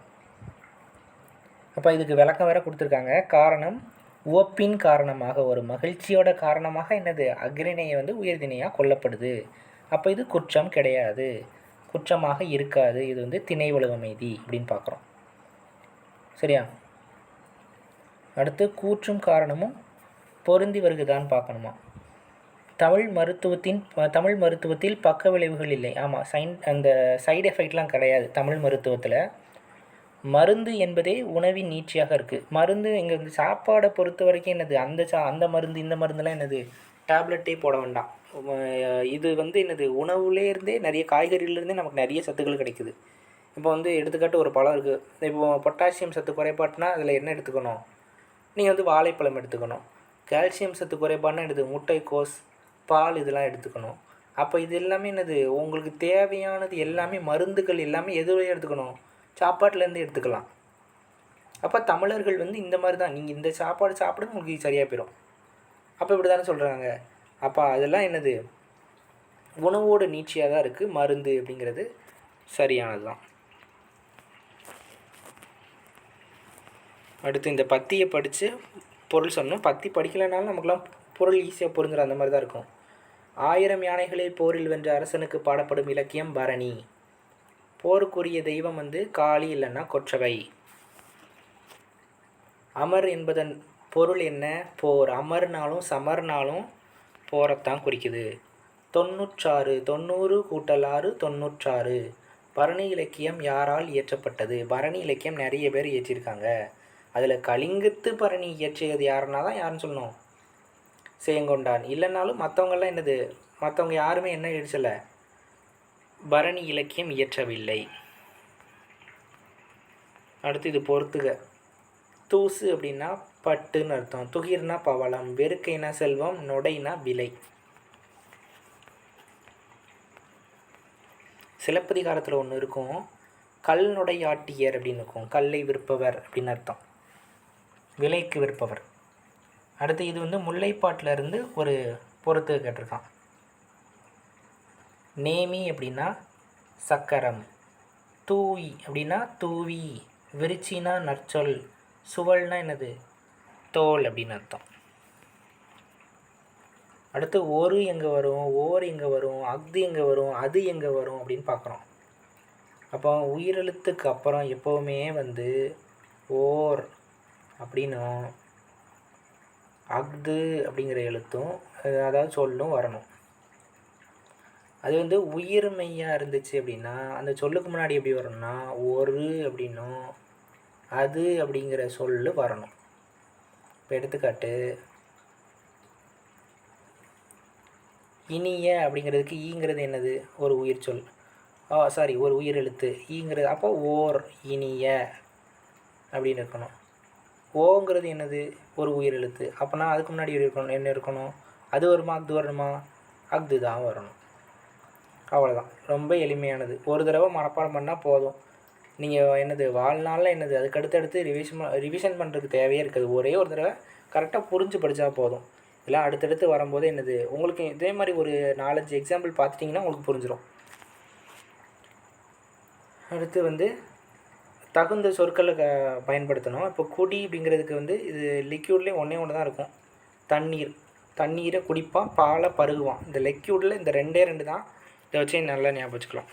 அப்போ இதுக்கு விளக்கம் வேறு கொடுத்துருக்காங்க. காரணம் உவப்பின் காரணமாக, ஒரு மகிழ்ச்சியோட காரணமாக என்னது? அக்ரிணையை உயர்திணையாக கொல்லப்படுது. அப்போ இது குற்றம் கிடையாது, குற்றமாக இருக்காது, இது திணை வலு அமைதி அப்படின்னு பார்க்குறோம். சரியா? அடுத்து கூற்றும் காரணமும் பொருந்தி வருகுதான்னு பார்க்கணுமா. தமிழ் மருத்துவத்தில் பக்க விளைவுகள் இல்லை. ஆமாம், அந்த சைடு எஃபெக்ட்லாம் கிடையாது தமிழ் மருத்துவத்தில். மருந்து என்பதே உணவின் நீட்சியாக இருக்குது. மருந்து இங்கே சாப்பாடை பொறுத்த வரைக்கும் என்னது? அந்த மருந்து இந்த மருந்துலாம் என்னது? டேப்லெட்டே போட வேண்டாம். இது என்னது? உணவுலேருந்தே நிறைய காய்கறியிலேருந்தே நமக்கு நிறைய சத்துக்கள் கிடைக்குது. இப்போ எடுத்துக்காட்டு ஒரு பழம் இருக்குது. இப்போ பொட்டாசியம் சத்து குறைபாட்டுனா அதில் என்ன எடுத்துக்கணும்? நீங்கள் வாழைப்பழம் எடுத்துக்கணும். கால்சியம் சத்து குறைபாடுனா முட்டைக்கோஸ், பால், இதெல்லாம் எடுத்துக்கணும். அப்போ இது எல்லாமே என்னது? உங்களுக்கு தேவையானது எல்லாமே, மருந்துகள் எல்லாமே எதுவரை எடுத்துக்கணும்? சாப்பாட்டிலேருந்து எடுத்துக்கலாம். அப்போ தமிழர்கள் இந்த மாதிரி தான், நீங்கள் இந்த சாப்பாடு சாப்பிடுங்க உங்களுக்கு சரியாக போயிடும், அப்போ இப்படி தானே சொல்கிறாங்க. அப்போ அதெல்லாம் என்னது? உணவோட நீட்சியாக தான் இருக்குது. மருந்து அப்படிங்கிறது சரியானது தான். அடுத்து இந்த பத்தியை படித்து பொருள் சொல்லணும். பத்தி படிக்கலைனாலும் நமக்குலாம் பொருள் ஈஸியாக புரிஞ்சிடும், அந்த மாதிரி தான் இருக்கும். 1000 யானைகளை போரில் வென்ற அரசனுக்கு பாடப்படும் இலக்கியம் பரணி. போருக்குரிய தெய்வம் வந்து காளி இல்லைன்னா கொற்றவை. அமர் என்பதன் பொருள் என்ன? போர். அமர்னாலும் சமர்னாலும் போரைத்தான் குறிக்குது. 96 90 கூட்டல் 6 96. பரணி இலக்கியம் யாரால் இயற்றப்பட்டது? பரணி இலக்கியம் நிறைய பேர் இயற்றியிருக்காங்க. அதில் கலிங்கத்து பரணி இயற்றியது யாருன்னா தான் யாருன்னு சொல்லணும், சேங்கொண்டான். இல்லைனாலும் மற்றவங்கெல்லாம் என்னது, மற்றவங்க யாருமே என்ன எழுச்சலை, பரணி இலக்கியம் இயற்றவில்லை. அடுத்து இது பொறுத்துக. தூசு அப்படின்னா பட்டுன்னு அர்த்தம். துகிர்னா பவளம். வெறுக்கைனா செல்வம். நொடைனா விலை. சிலப்பதிகாரத்தில் ஒன்று இருக்கும், கல் நொடையாட்டியர் அப்படின்னு இருக்கும். கல்லை விற்பவர் அப்படின்னு அர்த்தம், விலைக்கு விற்பவர். அடுத்து இது வந்து முல்லைப்பாட்டில் இருந்து ஒரு பொறுத்து கேட்டிருக்கான். நேமி அப்படின்னா சக்கரம். தூவி அப்படின்னா தூவி. விரிச்சினா நற்சொல். சுவல்னா என்னது, தோல் அப்படின்னு அர்த்தம். அடுத்து ஒரு எங்கே வரும், ஓர் எங்கே வரும், அஃது எங்கே வரும், அது எங்கே வரும் அப்படின்னு பார்க்குறோம். அப்போ உயிரெழுத்துக்கு அப்புறம் எப்போவுமே வந்து ஓர் அப்படின்னும் அஃது அப்படிங்கிற எழுத்தும் அதாவது சொல்லும் வரணும். அது வந்து உயிர் மெய்யாக இருந்துச்சு அப்படின்னா அந்த சொல்லுக்கு முன்னாடி எப்படி வரணும்னா ஒரு அப்படின்னும் அது அப்படிங்கிற சொல் வரணும். இப்போ எடுத்துக்காட்டு, இனிய அப்படிங்கிறதுக்கு ஈங்கிறது என்னது, ஒரு உயிர் சொல், ஒரு உயிர் எழுத்து. ஈங்கிறது அப்போ ஓர் இனிய அப்படின்னு இருக்கணும். ஓங்கிறது என்னது, ஒரு உயிர் எழுத்து. அப்போனா அதுக்கு முன்னாடி இருக்கணும் என்ன இருக்கணும், அது வருமா அஃது வரணுமா, அஃது தான் வரணும். அவ்வளோதான், ரொம்ப எளிமையானது. ஒரு தடவை மனப்பாடம் பண்ணால் போதும். நீங்கள் என்னது வாழ்நாளில் என்னது அதுக்கு அடுத்தடுத்து ரிவிஷன் பண்ணுறதுக்கு தேவையே இருக்காது. ஒரே ஒரு தடவை கரெக்டாக புரிஞ்சு படித்தா போதும். இல்லை அடுத்தடுத்து வரும்போது என்னது உங்களுக்கு இதே மாதிரி ஒரு 4-5 எக்ஸாம்பிள் பார்த்துட்டிங்கன்னா உங்களுக்கு புரிஞ்சிடும். அடுத்து வந்து தகுந்த சொற்களை பயன்படுத்தணும். இப்போ குடி அப்படிங்கிறதுக்கு வந்து இது லிக்யூட்லேயே ஒன்று தான் இருக்கும், தண்ணீர். தண்ணீரை குடிப்பான், பாலை பருகுவான். இந்த லிக்யூடில் இந்த 2 தான். இதை வச்சு நல்லா ஞாபகம் வச்சுக்கலாம்.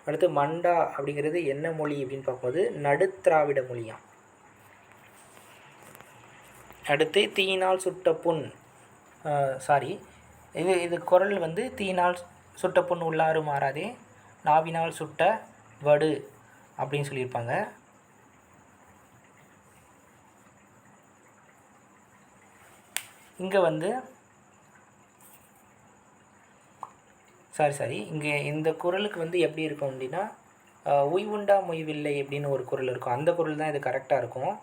அடுத்து மண்டா அப்படிங்கிறது என்ன மொழி அப்படின்னு பார்க்கும்போது நடுத்திராவிட மொழியாம். அடுத்து தீயினால் சுட்ட புண், இது குறள் வந்து தீயினால் சுட்ட புண் உள்ளாறு மாறாதே, நாவினால் சுட்ட வடு அப்படின்னு சொல்லியிருப்பாங்க. இங்கே வந்து இங்கே இந்த குறளுக்கு வந்து எப்படி இருக்கும் அப்படின்னா உய்வுண்டா மொய்வில்லை அப்படின்னு ஒரு குறள் இருக்கும். அந்த குறள் தான் இது கரெக்டாக இருக்கும்.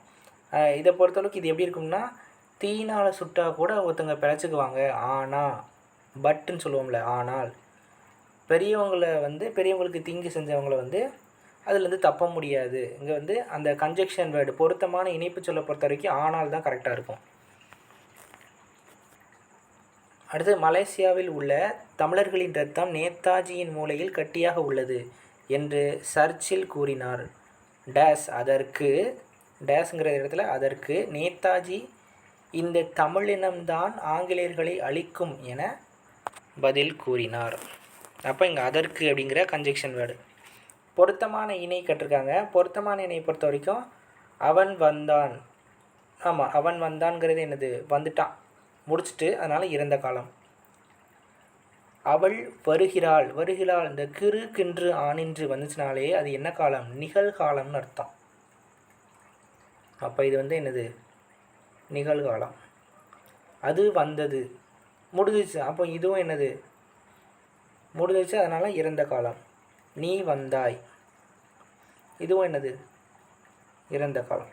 இதை பொறுத்தளவுக்கு இது எப்படி இருக்கும்னா, தீயினால் சுட்டால் கூட ஒருத்தங்க பிழைச்சிக்குவாங்க. ஆனால் பட்டுன்னு சொல்லுவோம்ல, ஆனால் பெரியவங்களுக்கு தீங்கு செஞ்சவங்கள வந்து அதுலேருந்து தப்ப முடியாது. இங்கே வந்து அந்த கன்ஜெக்ஷன் வேர்டு பொருத்தமான இணைப்பு சொல்ல பொறுத்த வரைக்கும் ஆனால் தான் கரெக்டாக இருக்கும். அடுத்து மலேசியாவில் உள்ள தமிழர்களின் இரத்தம் நேதாஜியின் மூளையில் கட்டியாக உள்ளது என்று சர்ச்சில் கூறினார். டேஸ் அதற்கு, டேஸுங்கிற இடத்துல அதற்கு நேதாஜி இந்த தமிழினம்தான் ஆங்கிலேயர்களை அழிக்கும் என பதில் கூறினார். அப்போ இங்கே அதற்கு அப்படிங்கிற கன்ஜெக்ஷன் வேர்டு. பொருத்தமான இணை கட்டிருக்காங்க. பொருத்தமான இணையை பொறுத்த வரைக்கும் அவன் வந்தான். ஆமாம், அவன் வந்தான்ங்கிறது என்னது, வந்துட்டான், முடிச்சுட்டு, அதனால் இறந்த காலம். அவள் வருகிறாள், இந்த கிறு கின்று ஆனின்று வந்துச்சுனாலே அது என்ன காலம், நிகழ்காலம்னு அர்த்தம். அப்போ இது வந்து என்னது, நிகழ்காலம். அது வந்தது, முடிஞ்சிச்சு, அப்போ இதுவும் என்னது, முடிஞ்சிச்சு, அதனால் இறந்த காலம். நீ வந்தாய், இதுவும் என்னது, இறந்த காலம்.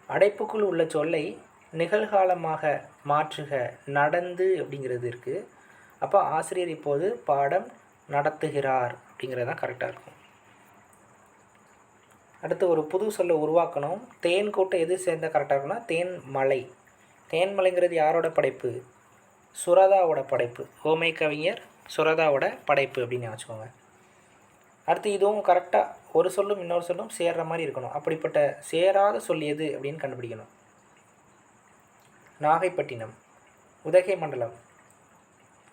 அடைப்புக்குள் உள்ள சொல்லை நிகழ்காலமாக மாற்றுக, நடந்து அப்படிங்கிறது இருக்குது. அப்போ ஆசிரியர் இப்போது பாடம் நடத்துகிறார் அப்படிங்கிறது தான் கரெக்டாக இருக்கும். அடுத்து ஒரு புது சொல்லை உருவாக்கணும். தேன் கூட்டம் எது சேர்ந்தால் கரெக்டாக இருக்குன்னா தேன்மலை. தேன்மலைங்கிறது யாரோட படைப்பு, சுரதாவோட படைப்பு. ஓமை கவிஞர் சுரதாவோட படைப்பு அப்படின்னு வச்சுக்கோங்க. அடுத்து இதுவும் கரெக்டாக ஒரு சொல்லும் இன்னொரு சொல்லும் சேர்கிற மாதிரி இருக்கணும். அப்படிப்பட்ட சேராத சொல் எது அப்படின்னு கண்டுபிடிக்கணும். நாகைப்பட்டினம், உதகைமண்டலம்.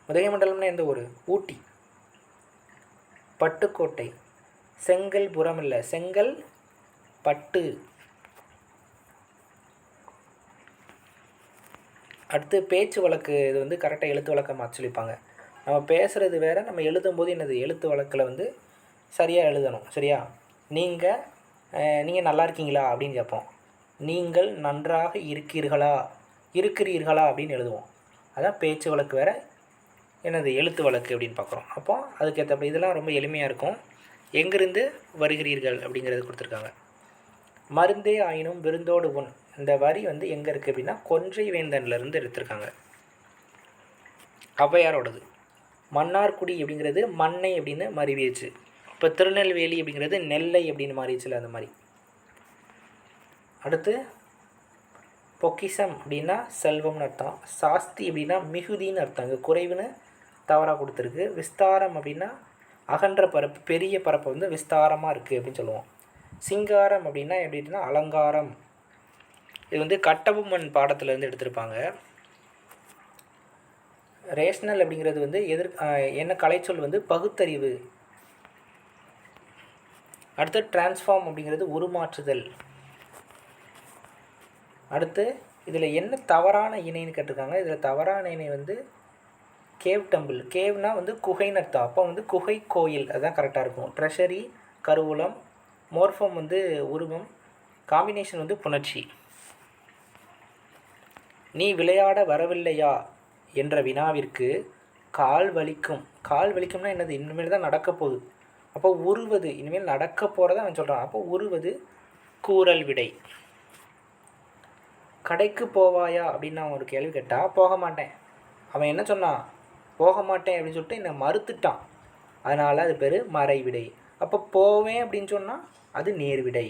உதகைமண்டலம்னா எந்த ஊர்? ஊட்டி. பட்டுக்கோட்டை, செங்கல்புரம் இல்லை, செங்கல் பட்டு. அடுத்து பேச்சு வழக்கு. இது வந்து கரெக்டாக எழுத்து வழக்கை மாற்றி சொல்லிப்பாங்க. நம்ம பேசுகிறது வேறு, நம்ம எழுதும்போது என்னது எழுத்து வழக்கில் வந்து சரியாக எழுதணும். சரியா? நீங்கள் நல்லா இருக்கீங்களா அப்படின்னு கேட்போம். நீங்கள் நன்றாக இருக்கிறீர்களா அப்படின்னு எழுதுவோம். அதான் பேச்சு வழக்கு வேறு, என்னது எழுத்து வழக்கு அப்படின்னு பார்க்குறோம். அப்போ அதுக்கேற்றப்படி இதெல்லாம் ரொம்ப எளிமையாக இருக்கும். எங்கிருந்து வருகிறீர்கள் அப்படிங்கிறது கொடுத்துருக்காங்க. மருந்தே ஆயினும் விருந்தோடு உண். இந்த வரி வந்து எங்கே இருக்குது அப்படின்னா கொன்றை வேந்தன்லேருந்து எடுத்திருக்காங்க, ஔவையாரோடது. மன்னார்குடி அப்படிங்கிறது மண்ணை அப்படின்னு மருவிடுச்சு. இப்போ திருநெல்வேலி அப்படிங்கிறது நெல்லை அப்படின்னு மாறிடுச்சுல, அந்த மாதிரி. அடுத்து பொக்கிஷம் அப்படின்னா செல்வம்னு அர்த்தம். சாஸ்தி அப்படின்னா மிகுதின்னு அர்த்தம். இங்கே குறைவுன்னு தவறாக கொடுத்துருக்கு. விஸ்தாரம் அப்படின்னா அகன்ற பரப்பு, பெரிய பரப்பு வந்து விஸ்தாரமாக இருக்குது அப்படின்னு சொல்லுவோம். சிங்காரம் அப்படின்னா எப்படின்னா அலங்காரம். இது வந்து கட்டபொம்மன் பாடத்துலேருந்து எடுத்திருப்பாங்க. ரேஷ்னல் அப்படிங்கிறது வந்து என்ன கலைச்சொல் வந்து பகுத்தறிவு. அடுத்து டிரான்ஸ்ஃபார்ம் அப்படிங்கிறது உருமாற்றுதல். அடுத்து இதில் என்ன தவறான இணைன்னு கேட்டிருக்காங்க. இதில் தவறான இணை வந்து கேவ் டம்பிள். கேவ்னா வந்து குகைன்னு அர்த்தம். அப்போ வந்து குகை கோயில், அதுதான் கரெக்டாக இருக்கும். ட்ரெஷரி கருவூலம். மோர்ஃபம் வந்து உருவம். காம்பினேஷன் வந்து புணர்ச்சி. நீ விளையாட வரவில்லையா என்ற வினாவிற்கு கால் வலிக்கும். கால் வலிக்கும்னா என்னது? இனிமேல் தான் நடக்க போகுது. அப்போ உருவது, இனிமேல் நடக்க போகிறத அவன் சொல்கிறான். அப்போ உருவது கூறல் விடை. கடைக்கு போவாயா அப்படின்னு அவன் ஒரு கேள்வி கேட்டால் போக மாட்டேன். அவன் என்ன சொன்னான்? போக மாட்டேன் அப்படின்னு சொல்லிட்டு என்னை மறுத்துட்டான். அதனால் அது பேர் மறை விடை. அப்போ போவேன் அப்படின்னு சொன்னால் அது நேர்விடை.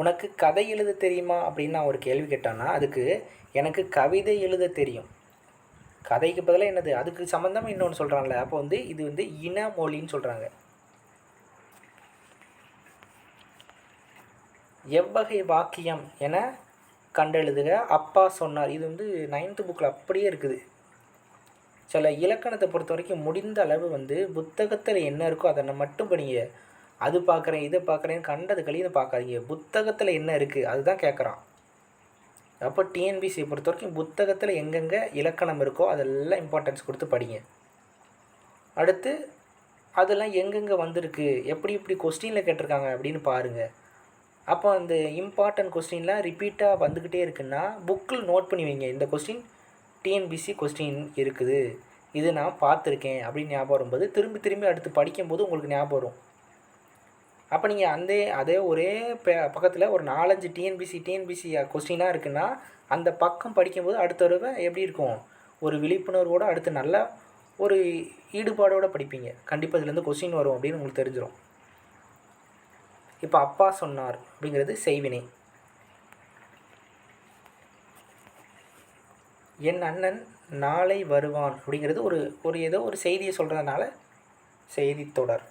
உனக்கு கதை எழுத தெரியுமா அப்படின்னு நான் ஒரு கேள்வி கேட்டான்னா அதுக்கு எனக்கு கவிதை எழுத தெரியும். கதைக்கு பதிலாக என்னது? அதுக்கு சம்மந்தமாக இன்னொன்று சொல்கிறான்ல. அப்போ வந்து இது வந்து இன மொழின்னு சொல்கிறாங்க. எவ்வகை வாக்கியம் என கண்டெழுதுக. அப்பா சொன்னார். இது வந்து 9th புக்கில் அப்படியே இருக்குது. சில இலக்கணத்தை பொறுத்த வரைக்கும் முடிந்த அளவு வந்து புத்தகத்தில் என்ன இருக்கோ அதை மட்டும் படிங்க. அது பார்க்குறேன் இதை பார்க்குறேன் கண்டது கழின்னு பார்க்காதீங்க. புத்தகத்தில் என்ன இருக்குது அதுதான் கேட்குறான். அப்போ டிஎன்பிசியை பொறுத்த வரைக்கும் புத்தகத்தில் எங்கெங்கே இலக்கணம் இருக்கோ அதெல்லாம் இம்பார்ட்டன்ஸ் கொடுத்து படிங்க. அடுத்து அதெல்லாம் எங்கெங்கே வந்திருக்கு, எப்படி இப்படி கொஸ்டினில் கேட்டிருக்காங்க அப்படின்னு பாருங்கள். அப்போ அந்த இம்பார்ட்டன்ட் கொஸ்டின்லாம் ரிப்பீட்டாக வந்துக்கிட்டே இருக்குன்னா புக்கில் நோட் பண்ணி வைங்க. இந்த கொஸ்டின் டிஎன்பிசி கொஸ்டின் இருக்குது, இது நான் பார்த்துருக்கேன் அப்படின்னு ஞாபகம் வரும்போது திரும்பி திரும்பி அடுத்து படிக்கும்போது உங்களுக்கு ஞாபகம் வரும். அப்போ நீங்கள் அதே ஒரே பக்கத்தில் ஒரு 4-5 டிஎன்பிசி கொஸ்டினாக இருக்குன்னா அந்த பக்கம் படிக்கும்போது அடுத்த தடவை எப்படி இருக்கும்? ஒரு விழிப்புணர்வோடு அடுத்து நல்லா ஒரு ஈடுபாடோடு படிப்பீங்க. கண்டிப்பாக இதுலேருந்து கொஸ்டின் வரும் அப்படின்னு உங்களுக்கு தெரிஞ்சிடும். இப்போ அப்பா சொன்னார் அப்படிங்கிறது செய்வினை. என் அண்ணன் நாளை வருவான் அப்படிங்கிறது ஒரு ஏதோ ஒரு செய்தியை சொல்கிறதுனால செய்தி தொடர்.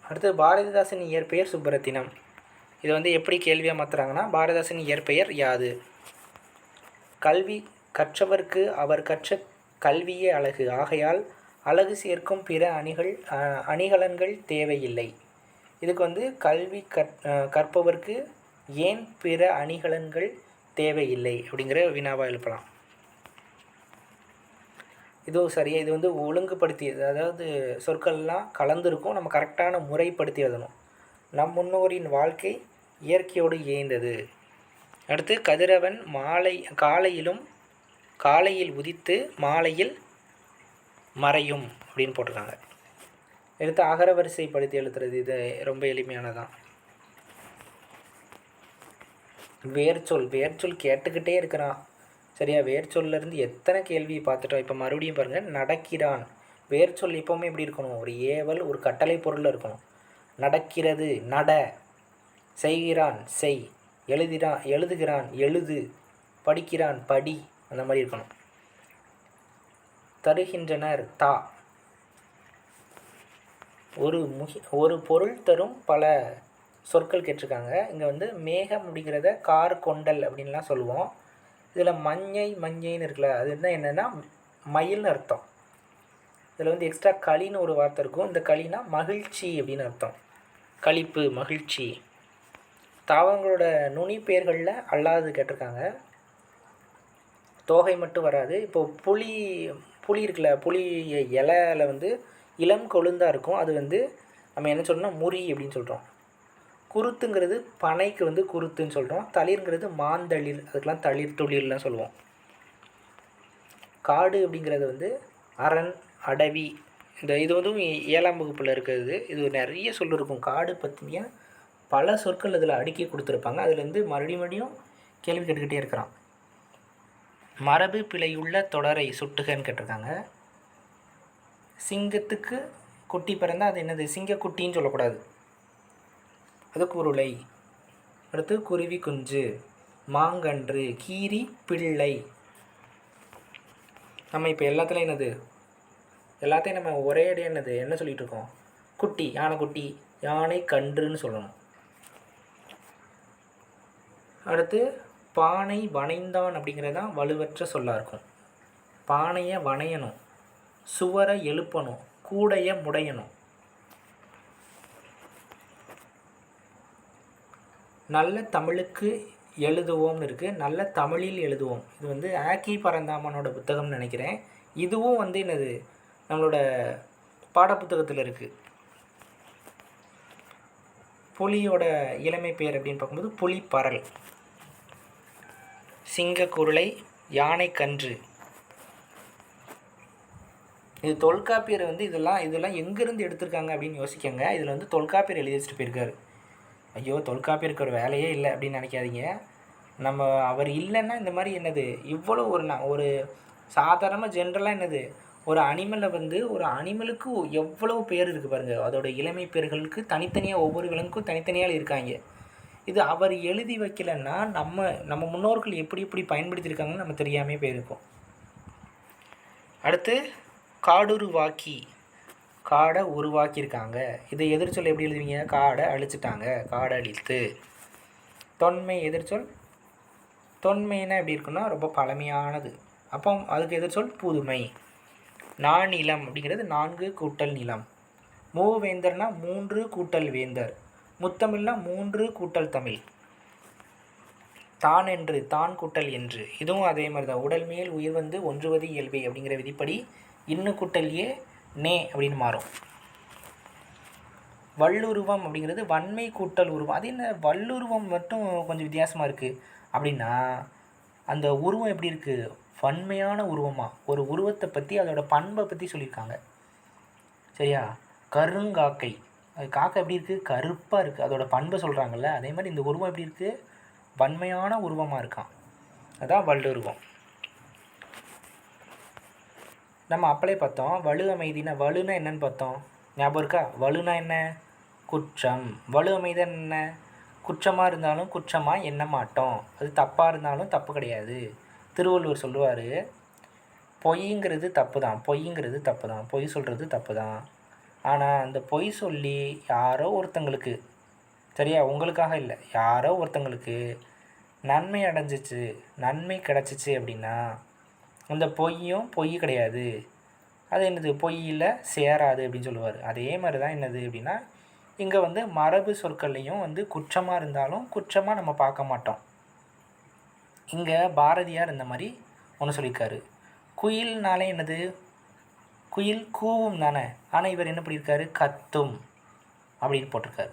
அடுத்து பாரதிதாசன் இயற்பெயர் சுப்பரத்தினம். இதை வந்து எப்படி கேள்வியாக மாற்றுறாங்கன்னா பாரதிதாசன் இயற்பெயர் யாது? கல்வி கற்றவர்க்கு அவர் கற்ற கல்வியே அழகு, ஆகையால் அழகு சேர்க்கும் பிற அணிகலன்கள் தேவையில்லை. இதுக்கு வந்து கல்வி கற்பவர்க்கு ஏன் பிற அணிகலன்கள் தேவையில்லை அப்படிங்கிற வினாவாக எழுப்பலாம். இதுவும் சரியாக இது வந்து ஒழுங்குபடுத்தி, அதாவது சொற்கள்லாம் கலந்துருக்கும், நம்ம கரெக்டான முறைப்படுத்தி எழுதணும். நம் முன்னோரின் வாழ்க்கை இயற்கையோடு இயைந்தது. அடுத்து கதிரவன் காலையில் உதித்து மாலையில் மறையும் அப்படின்னு போட்டிருக்காங்க. எடுத்து அகரவரிசைப்படுத்தி எழுதுறது. இது ரொம்ப எளிமையானதான். வேர்ச்சொல் கேட்டுக்கிட்டே இருக்கிறான். சரியா? வேர்ச்சொல்லேருந்து எத்தனை கேள்வி பார்த்துட்டோம். இப்போ மறுபடியும் பாருங்கள். நடக்கிறான். வேர்ச்சொல் எப்போவுமே எப்படி இருக்கணும்? ஒரு ஏவல், ஒரு கட்டளை பொருளில் இருக்கணும். நடக்கிறது நட, செய்கிறான் செய், எழுதுகிறான் எழுது, படிக்கிறான் படி, அந்த மாதிரி இருக்கணும். தருகின்றனர் தா. ஒரு பொருள் தரும் பல சொற்கள் கேட்டிருக்காங்க. இங்கே வந்து மேகம் அப்படிங்கிறத கார் கொண்டல் அப்படின்லாம் சொல்லுவோம். இதில் மஞ்சைன்னு இருக்குல்ல, அது என்னென்னா மயில்னு அர்த்தம். இதில் வந்து எக்ஸ்ட்ரா களின்னு ஒரு வார்த்தை இருக்கும். இந்த களினா மகிழ்ச்சி அப்படின்னு அர்த்தம். களிப்பு, மகிழ்ச்சி. தாவங்களோட நுனி பெயர்களில் அல்லாது கேட்டிருக்காங்க. தோகை மட்டும் வராது. இப்போது புளி இருக்குல்ல, புளி இலையில் வந்து இளம் கொழுந்தாக இருக்கும். அது வந்து நம்ம என்ன சொல்லணும்னா முறி அப்படின்னு சொல்கிறோம். குருத்துங்கிறது பனைக்கு வந்து குருத்துன்னு சொல்கிறோம். தளிர்ங்கிறது மாந்தளிர், அதுக்கெலாம் தளிர் தொழில்லாம் சொல்லுவோம். காடு அப்படிங்கிறது வந்து அரண், அடவி. இது வந்து 7ஆம் வகுப்பில் இருக்கிறது. இது நிறைய சொல் இருக்கும். காடு பற்றிய பல சொற்கள் இதில் அடுக்கி கொடுத்துருப்பாங்க. அதுலேருந்து மறுபடியும் கேள்வி கேட்டுக்கிட்டே இருக்கிறான். மரபு பிழையுள்ள தொடரை சுட்டுகன்னு கேட்டிருக்காங்க. சிங்கத்துக்கு குட்டி பிறந்தால் அது என்னது? சிங்கக்குட்டின்னு சொல்லக்கூடாது, அது குருளை. அடுத்து குருவி குஞ்சு, மாங்கன்று, கீரி, பிள்ளை. நம்ம இப்போ எல்லாத்துலேயும் என்னது? எல்லாத்தையும் நம்ம ஒரே அடியாக என்ன சொல்லிகிட்டு இருக்கோம்? குட்டி, யானைக்குட்டி, யானை கன்றுன்னு சொல்லணும். அடுத்து பானை வனைந்தான் அப்படிங்கிறது தான் வலுவற்ற சொல்லாக இருக்கும். பானையை வனையணும், சுவரை எழுப்பணும், கூடையை முடையணும். நல்ல தமிழுக்கு எழுதுவோம்னு இருக்குது. நல்ல தமிழில் எழுதுவோம். இது வந்து ஆக்கி பரந்தாமனோட புத்தகம்னு நினைக்கிறேன். இதுவும் வந்து என்னது? நம்மளோட பாடப்புத்தகத்தில் இருக்குது. புலியோட இளமை பெயர் அப்படின்னு பார்க்கும்போது புலிப்பரல். சிங்கக்குருளை, யானை கன்று. இது தொல்காப்பியர் வந்து இதெல்லாம் எங்கேருந்து எடுத்திருக்காங்க அப்படின்னு யோசிக்கங்க. இதில் வந்து தொல்காப்பியர் எழுதி வச்சுட்டு போயிருக்காரு. ஐயோ, தொல்காப்பியருக்கு ஒரு வேலையே இல்லை அப்படின்னு நினைக்காதீங்க. நம்ம அவர் இல்லைன்னா இந்த மாதிரி என்னது இவ்வளோ ஒரு சாதாரணமாக ஜென்ரலாக என்னது ஒரு அனிமலை வந்து ஒரு அனிமலுக்கு எவ்வளோ பேர் இருக்குது பாருங்கள். அதோட இளமை பேர்களுக்கு தனித்தனியாக ஒவ்வொரு விலங்குக்கும் தனித்தனியாக இருக்காங்க. இது அவர் எழுதி வைக்கலைன்னா நம்ம முன்னோர்கள் எப்படி பயன்படுத்தியிருக்காங்கன்னு நம்ம தெரியாமல் போயிருக்கோம். அடுத்து காடுருவாக்கி, காடை உருவாக்கியிருக்காங்க. இதை எதிர்ச்சொல் எப்படி எழுதுவீங்க? காடை அழிச்சிட்டாங்க, காடை அழித்து. தொன்மை எதிர்ச்சொல், தொன்மைன்னா எப்படி இருக்குன்னா ரொம்ப பழமையானது. அப்போ அதுக்கு எதிர்ச்சொல் புதுமை. நானிலம் அப்படிங்கிறது 4 கூட்டல் நிலம். மூவேந்தர்னா 3 கூட்டல் வேந்தர். முத்தமிழ்னா 3 கூட்டல் தமிழ். தான் என்று, தான் கூட்டல் என்று. இதுவும் அதே மாதிரி தான். உடல் மேல் உயிர் வந்து ஒன்றுவது இயல்பே அப்படிங்கிற விதிப்படி இன்னு கூட்டல் ஏ நே அப்படின்னு மாறும். வல்லுருவம் அப்படிங்கிறது வன்மை கூட்டல் உருவம். அது என்ன வல்லுருவம் மட்டும் கொஞ்சம் வித்தியாசமாக இருக்குது அப்படின்னா, அந்த உருவம் எப்படி இருக்குது? வன்மையான உருவமாக. ஒரு உருவத்தை பற்றி அதோட பண்பை பற்றி சொல்லியிருக்காங்க. சரியா? கருங்காக்கை, அது காக்கை எப்படி இருக்குது? கருப்பாக இருக்குது. அதோட பண்பை சொல்கிறாங்கல்ல, அதே மாதிரி இந்த உருவம் எப்படி இருக்குது? வன்மையான உருவமாக இருக்கான். அதான் வல்லுருவம். நம்ம அப்பளே பார்த்தோம். வலு அமைதினா, வலுனா என்னன்னு பார்த்தோம், ஞாபகம் இருக்கா? வலுனா என்ன? குற்றம். வலு அமைதினா என்ன? குற்றமாக இருந்தாலும் குற்றமாக எண்ண மாட்டோம், அது தப்பாக இருந்தாலும் தப்பு கிடையாது. திருவள்ளுவர் சொல்லுவார், பொய்ங்கிறது தப்பு தான், பொய்ங்கிறது தப்பு தான், பொய் சொல்கிறது தப்பு தான். ஆனால் அந்த பொய் சொல்லி யாரோ ஒருத்தங்களுக்கு, சரியா, உங்களுக்காக இல்லை, யாரோ ஒருத்தங்களுக்கு நன்மை அடைஞ்சிச்சு, நன்மை கிடச்சிச்சு அப்படின்னா அந்த பொய்யும் பொய் கிடையாது, அது என்னது? பொய்யில் சேராது அப்படின்னு சொல்லுவார். அதே மாதிரி தான் என்னது அப்படின்னா, இங்கே வந்து மரபு சொற்கள்லையும் வந்து குற்றமாக இருந்தாலும் குற்றமாக நம்ம பார்க்க மாட்டோம். இங்கே பாரதியார் இந்த மாதிரி ஒன்று சொல்லியிருக்காரு. குயில்னாலே என்னது? குயில் கூவும் தானே. ஆனால் இவர் என்ன பண்ணியிருக்காரு? கத்தும் அப்படின்னு போட்டிருக்காரு.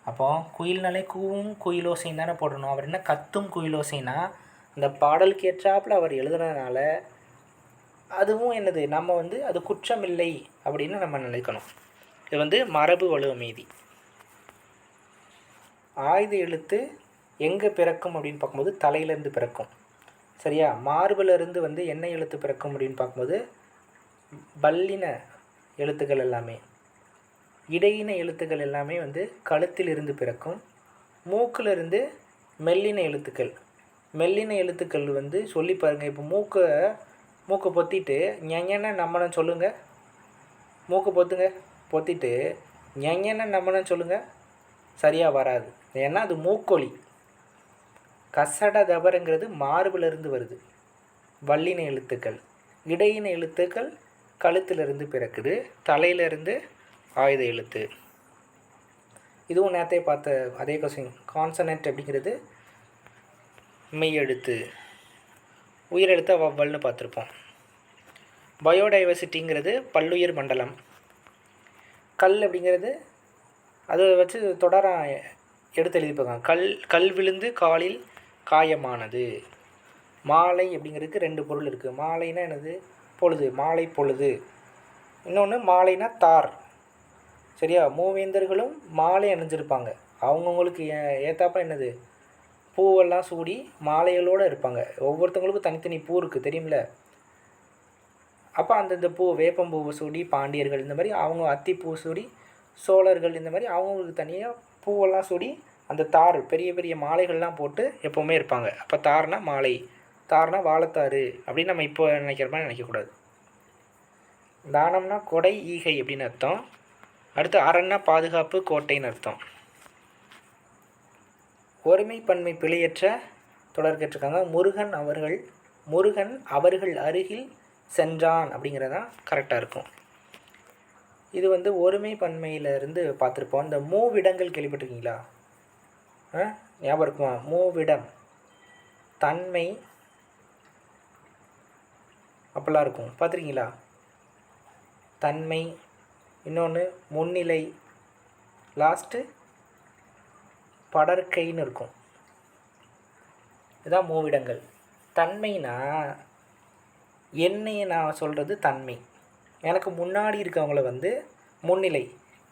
அப்போ குயில்னாலே கூவும் குயிலோசைன்னு தானே போடணும். அவர் என்ன கத்தும் குயிலோசைனா, அந்த பாடலுக்கு ஏற்றாப்புல அவர் எழுதுனதுனால அதுவும் என்னது? நம்ம வந்து அது குற்றமில்லை அப்படின்னு நம்ம நினைக்கணும். இது வந்து மரபு வலு அமைதி. ஆயுத எழுத்து எங்கே பிறக்கும் அப்படின்னு பார்க்கும்போது தலையிலேருந்து பிறக்கும். சரியா? மார்பிலிருந்து வந்து என்ன எழுத்து பிறக்கும் அப்படின்னு பார்க்கும்போது பல்லின எழுத்துக்கள் எல்லாமே, இடையின எழுத்துக்கள் எல்லாமே வந்து கழுத்திலிருந்து பிறக்கும். மூக்கிலிருந்து மெல்லின எழுத்துக்கள். மெல்லின எழுத்துக்கள் வந்து சொல்லி பாருங்கள். இப்போ மூக்கை மூக்கை பொத்திட்டு ஞெஞன்னு நம்மன்னு சொல்லுங்கள். மூக்கு பொத்துங்க. பொத்திட்டு ஞெஞன்னு நம்மன்னு சொல்லுங்கள். சரியாக வராது. ஏன்னா அது மூக்கொலி. கசட தபருங்கிறது மார்பிலிருந்து வருது. வல்லின எழுத்துக்கள். இடையின எழுத்துக்கள் கழுத்திலிருந்து பிறக்குது. தலையிலிருந்து ஆயுத எழுத்து. இதுவும் நேற்றே பார்த்த அதே கொஸ்டின். கான்சனன்ட் அப்படிங்கிறது மெய் எழுத்து. உயிரெழுத்த வவ்வல்னு பார்த்துருப்போம். பயோடைவர்சிட்டிங்கிறது பல்லுயிர் மண்டலம். கல் அப்படிங்கிறது அதை வச்சு தொடர எடுத்து எழுதிப்பாங்க. கல் விழுந்து காலில் காயமானது. மாலை அப்படிங்கிறதுக்கு 2 பொருள் இருக்குது. மாலைனா என்னது? பொழுது. மாலை பொழுது. இன்னொன்று மாலைனா தார். சரியா? மூவேந்தர்களும் மாலை அணிஞ்சிருப்பாங்க. அவங்கவுங்களுக்கு ஏற்றாப்ப என்னது? பூவெல்லாம் சூடி மாலைகளோடு இருப்பாங்க. ஒவ்வொருத்தவங்களுக்கும் தனித்தனி பூ இருக்குது தெரியுமில்ல. அப்போ அந்தந்த பூ வேப்பம்பூவை சூடி பாண்டியர்கள், இந்த மாதிரி அவங்க அத்திப்பூ சூடி சோழர்கள், இந்த மாதிரி அவங்களுக்கு தனியாக பூவெல்லாம் சூடி அந்த தார் பெரிய பெரிய மாலைகள்லாம் போட்டு எப்போவுமே இருப்பாங்க. அப்போ தார்னா மாலை, தார்னா வாழைத்தாறு அப்படின்னு நம்ம இப்போ நினைக்கிற மாதிரி நினைக்கக்கூடாது. தானம்னா கொடை, ஈகை அப்படின்னு அர்த்தம். அடுத்து அரண்னா பாதுகாப்பு, கோட்டைன்னு அர்த்தம். ஒருமை பன்மை பிழையற்ற தொடர் கேட்டிருக்காங்க. முருகன் அவர்கள் அருகில் சென்றான் அப்படிங்கிறதான் கரெக்டாக இருக்கும். இது வந்து ஒருமை பன்மையிலிருந்து பார்த்துருப்போம். இந்த மூவிடங்கள் கேள்விப்பட்டிருக்கீங்களா? ஞாபகம் இருக்குமா? மூவிடம், தன்மை அப்படிலாம் இருக்கும். பார்த்துருக்கீங்களா? தன்மை, இன்னொன்று முன்னிலை, லாஸ்ட்டு படற்கைன்னு இருக்கும். இதுதான் மூவிடங்கள். தன்மைனா என்னையை நான் சொல்கிறது தன்மை. எனக்கு முன்னாடி இருக்கவங்கள வந்து முன்னிலை,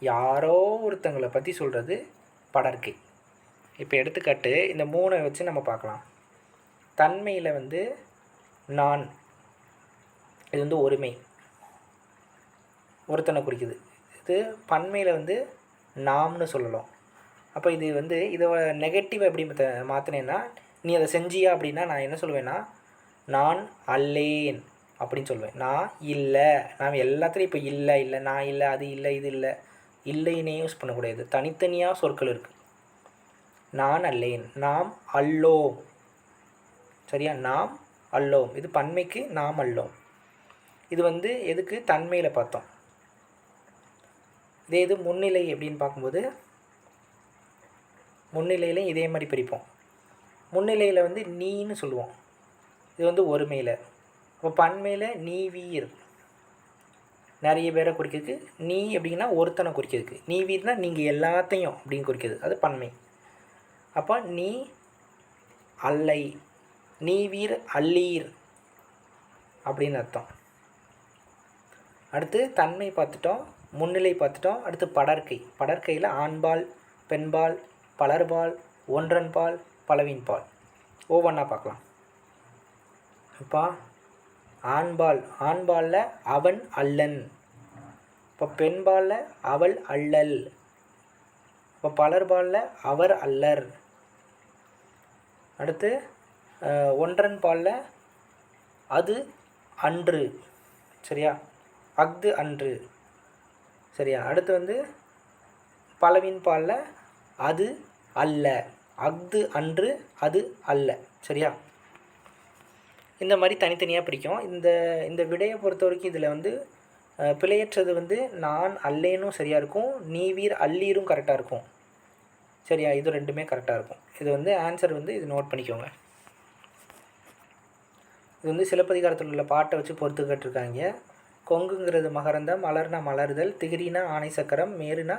யாரோ ஒருத்தங்களை பற்றி சொல்கிறது படற்கை. இப்போ எடுத்துக்காட்டு இந்த 3 வச்சு நம்ம பார்க்கலாம். தன்மையில் வந்து நான், இது வந்து ஒருமை, ஒருத்தனை குறிக்குது. இது பன்மையில் வந்து நாம்னு சொல்லலாம். அப்போ இது வந்து இதோட நெகட்டிவ் எப்படி மாற்றினேன்னா, நீ அதை செஞ்சியா அப்படின்னா நான் என்ன சொல்லுவேன்னா, நான் அல்லேன் அப்படின்னு சொல்லுவேன். நான் இல்லை. நான் எல்லாத்துலேயும் இப்போ இல்லை, நான் இல்லை, அது இல்லை, இது இல்லை, இல்லைன்னே யூஸ் பண்ணக்கூடாது. தனித்தனியாக சொற்கள் இருக்குது. நான் அல்லேன், நாம் அல்லோம். சரியா? நாம் அல்லோம். இது பன்மைக்கு நாம் அல்லோம். இது வந்து எதுக்கு? தன்மையில் பார்த்தோம். இதே இது முன்னிலை அப்படின்னு பார்க்கும்போது முன்னிலையிலையும் இதே மாதிரி பிரிப்போம். முன்னிலையில் வந்து நீன்னு சொல்லுவோம். இது வந்து ஒருமையில். இப்போ பன்மையில் நீ வீர், நிறைய பேரை குறிக்கிறதுக்கு. நீ அப்படின்னா ஒருத்தனை குறிக்கிறதுக்கு. நீ வீர்னால் நீங்கள் எல்லாத்தையும் அப்படின்னு குறிக்கிறது. அது பன்மை. அப்போ நீ அல்லை, நீ வீர் அல்லீர் அப்படின்னு அர்த்தம். அடுத்து தன்மை பார்த்துட்டோம், முன்னிலை பார்த்துட்டோம். அடுத்து படற்கை. படற்கையில் ஆண்பால், பெண்பால், பலர்பால், ஒன்றன்பால், பலவின்பால் ஒவ்வொன்றா பார்க்கலாம். இப்போ ஆண்பாலில் அவன் அல்லன். இப்போ பெண்பாலில் அவள் அல்லல். இப்போ பலர்பாலில் அவர் அல்லர். அடுத்து ஒன்றன் பாலில் அது அன்று. சரியா? அஃது அன்று. சரியா? அடுத்து வந்து பலவின் பாலில் அது அல்ல. அஃது அன்று, அது அல்ல. சரியா? இந்த மாதிரி தனித்தனியாக பிடிக்கும். இந்த விடையை பொறுத்த வரைக்கும் இதில் வந்து பிழையற்றது வந்து நான் அல்லேனும் சரியாக இருக்கும், நீ வீர் அல்லீரும் கரெக்டாக இருக்கும். சரியா? இது 2மே கரெக்டாக இருக்கும். இது வந்து ஆன்சர் வந்து இது நோட் பண்ணிக்கோங்க. இது வந்து சிலப்பதிகாரத்தில் உள்ள பாட்டை வச்சு பொறுத்து கேட்டிருக்காங்க. கொங்குங்கிறது மகரந்தம், மலர்னா மலர்தல், திகிரினா ஆணை சக்கரம், மேருனா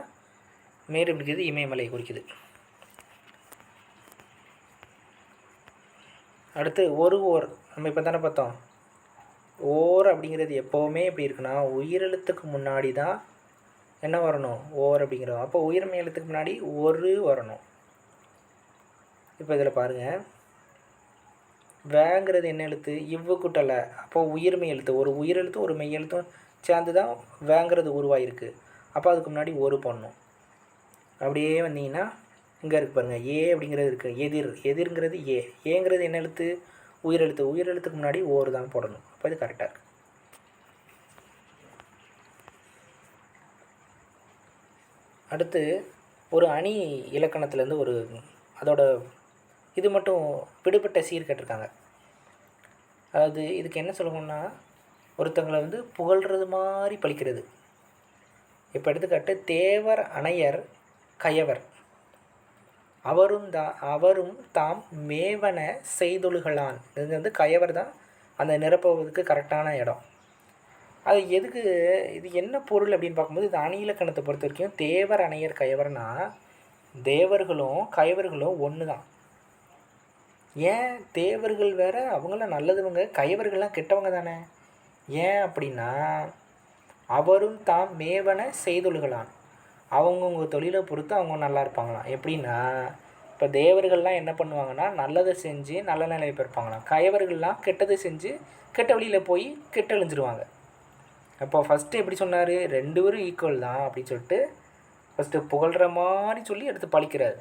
மேரு அப்படிங்கிறது இமயமலை குறிக்குது. அடுத்து ஒரு ஓர். நம்ம இப்போ தானே பார்த்தோம். ஓர் அப்படிங்கிறது எப்போவுமே எப்படி இருக்குன்னா, உயிரெழுத்துக்கு முன்னாடி தான் என்ன வரணும்? ஓர் அப்படிங்கிறோம். அப்போ உயிர்மெய் எழுத்துக்கு முன்னாடி ஒரு வரணும். இப்போ இதில் பாருங்கள், வேங்கிறது என்ன எழுத்து? இவ்வு கூட்டலை. அப்போது உயிர்மெய் எழுத்து. ஒரு உயிரெழுத்தும் ஒரு மெய் எழுத்தும் சேர்ந்து தான் வேங்கிறது உருவாயிருக்கு. அப்போ அதுக்கு முன்னாடி ஒரு போடணும். அப்படியே வந்தீங்கன்னா இங்கே இருக்குது பாருங்கள், ஏ அப்படிங்கிறது இருக்குது. எதிர்ங்கிறது ஏ. ஏங்கிறது என்ன எழுத்து? உயிரெழுத்து. உயிரெழுத்துக்கு முன்னாடி ஓர் தான் போடணும். அப்போ இது கரெக்டாக இருக்குது. அடுத்து ஒரு அணி இலக்கணத்துலேருந்து ஒரு அதோட இது மட்டும் விடுபட்ட சீர் கேட்டிருக்காங்க. அதாவது இதுக்கு என்ன சொல்லணும்னா, ஒருத்தங்களை வந்து புகழ்கிறது மாதிரி பழிக்கிறது. இப்போ எடுத்துக்காட்டு, தேவர் அணையர் கயவர் அவரும் தாம் மேவன செய்தொழுகலான். இது வந்து கயவர் தான் அந்த நிரப்புவதற்கு கரெக்டான இடம். அது எதுக்கு, இது என்ன பொருள் அப்படின்னு பார்க்கும்போது, இது அணி இலக்கணத்தை பொறுத்த வரைக்கும் தேவர் அணையர் கயவர்னா தேவர்களும் கயவர்களும் ஒன்று தான். ஏன் தேவர்கள் வேறு, அவங்களாம் நல்லதுவங்க, கயவர்கள்லாம் கெட்டவங்க தானே. ஏன் அப்படின்னா, அவரும் தாம் மேவன செய்தொழுகலான், அவங்கவுங்க தொழிலை பொறுத்து அவங்க நல்லா இருப்பாங்களாம். எப்படின்னா, இப்போ தேவர்கள்லாம் என்ன பண்ணுவாங்கன்னா நல்லதை செஞ்சு நல்ல நிலையை பெறுப்பாங்களாம். கயவர்கள்லாம் கெட்டதை செஞ்சு கெட்ட வழியில் போய் கெட்டழிஞ்சிருவாங்க. அப்போ ஃபஸ்ட்டு எப்படி சொன்னார், 2 பேரும் ஈக்குவல் தான் அப்படின்னு சொல்லிட்டு ஃபஸ்ட்டு புகழ்கிற மாதிரி சொல்லி எடுத்து பழிக்கிறாரு.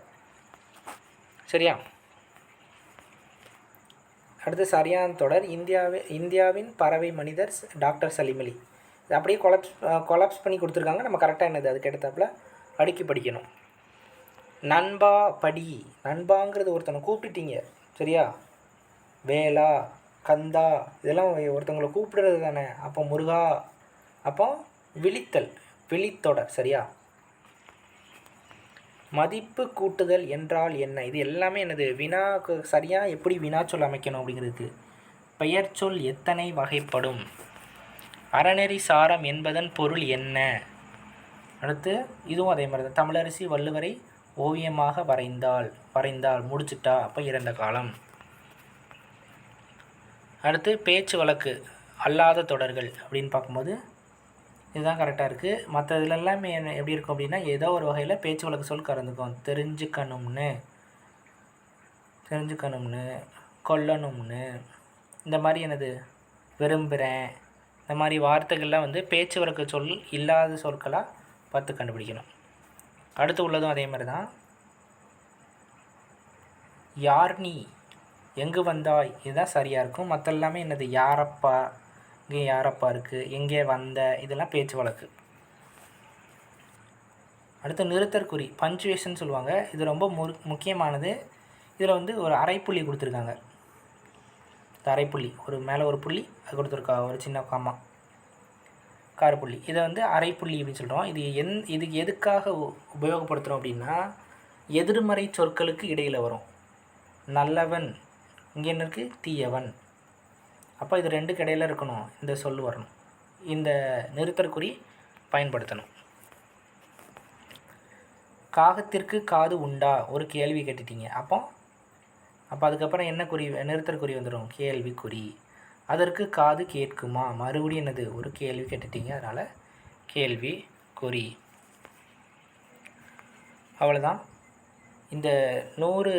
சரியா? அடுத்து சரியான தொடர் இந்தியாவின் பறவை மனிதர் டாக்டர் சலீம் அலி. இது அப்படியே கொலாப்ஸ் பண்ணி கொடுத்துருக்காங்க. நம்ம கரெக்டாக என்னது அதுக்கு எடுத்தாப்புல அடுக்கி படிக்கணும். நண்பா படி. நண்பாங்கிறது ஒருத்தனை கூப்பிட்டுட்டீங்க, சரியா? வேலா கந்தா இதெல்லாம் ஒருத்தவங்களை கூப்பிடுறது தானே. அப்போ முருகா, அப்போ விழித்தல், விழித்தொடர், சரியா? மதிப்பு கூட்டுதல் என்றால் என்ன? இது எல்லாமே என்னது வினாக்கு சரியாக எப்படி வினாச்சொல் அமைக்கணும் அப்படிங்கிறதுக்கு. பெயர் சொல் எத்தனை வகைப்படும்? அறநெறி சாரம் என்பதன் பொருள் என்ன? அடுத்து இதுவும் அதே மாதிரி தான். தமிழரசி வள்ளுவரை ஓவியமாக வரைந்தால் முடிச்சுட்டா, அப்போ இறந்த காலம். அடுத்து பேச்சு வழக்கு அல்லாத தொடர்கள் அப்படின்னு பார்க்கும்போது இதுதான் கரெக்டாக இருக்குது. மற்ற இதிலெல்லாமே எப்படி இருக்கும் அப்படின்னா, ஏதோ ஒரு வகையில் பேச்சு வழக்கு சொல் கறந்துக்கும். தெரிஞ்சுக்கணும்னு கொல்லணும்னு இந்த மாதிரி என்னது விரும்புகிறேன், இந்த மாதிரி வார்த்தைகள்லாம் வந்து பேச்சு வழக்கு சொல் இல்லாத சொற்களாக பார்த்து கண்டுபிடிக்கணும். அடுத்து உள்ளதும் அதே மாதிரி தான். யார் நீ, எங்கு வந்தாய், இதுதான் சரியாக இருக்கும். மற்ற எல்லாமே என்னது யாரப்பா, இங்கே யாரப்பா இருக்குது, எங்கே வந்த, இதெல்லாம் பேச்சு வழக்கு. அடுத்து நிறுத்தற்குறி பஞ்சுவேஷன் சொல்லுவாங்க. இது ரொம்ப முக்கியமானது. இதில் வந்து ஒரு அரைப்புள்ளி கொடுத்துருக்காங்க. இந்த அரைப்புள்ளி ஒரு மேலே ஒரு புள்ளி அது கொடுத்துருக்கா, ஒரு சின்ன காமா காரப்புள்ளி. இதை வந்து அரைப்புள்ளி அப்படின்னு சொல்கிறோம். இதுக்கு எதுக்காக உபயோகப்படுத்துகிறோம் அப்படின்னா, எதிர்மறை சொற்களுக்கு இடையில் வரும். நல்லவன் இங்கே என்ன இருக்குது, தீயவன். அப்போ இது 2க்கு இடையில் இருக்கணும், இந்த சொல் வரணும். இந்த நிறுத்தற்குறி பயன்படுத்தணும். காகத்திற்கு காது உண்டா, ஒரு கேள்வி கேட்டுட்டீங்க. அப்போ அதுக்கப்புறம் என்ன குறி, நிறுத்தற்குறி வந்துடும், கேள்விக்குறி. அதற்கு காது கேட்குமா, மறுபடியும் என்னது ஒரு கேள்வி கேட்டுட்டீங்க, அதனால் கேள்வி குறி. அவ்வளோதான். இந்த 100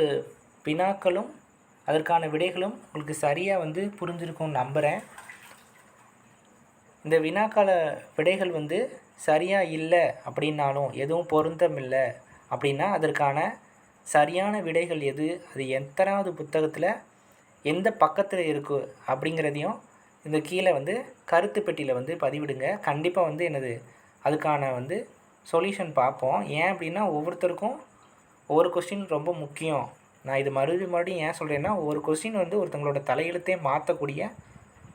வினாக்களும் அதற்கான விடைகளும் உங்களுக்கு சரியாக வந்து புரிஞ்சிருக்கும்னு நம்புகிறேன். இந்த வினாக்கால விடைகள் வந்து சரியாக இல்லை அப்படின்னாலும், எதுவும் பொருத்தம் இல்லை அப்படின்னா, அதற்கான சரியான விடைகள் எது, அது எத்தனாவது புத்தகத்தில் எந்த பக்கத்தில் இருக்குது அப்படிங்கிறதையும் இந்த கீழே வந்து கருத்து பெட்டியில் வந்து பதிவிடுங்க. கண்டிப்பாக வந்து என்னது அதுக்கான வந்து சொல்யூஷன் பார்ப்போம். ஏன் அப்படின்னா, ஒவ்வொருத்தருக்கும் ஒவ்வொரு கொஸ்டின் ரொம்ப முக்கியம். நான் இது மறுபடியும் ஏன் சொல்கிறேன்னா, ஒரு கொஸ்டின் வந்து ஒருத்தங்களோட தலையெழுத்தே மாற்றக்கூடிய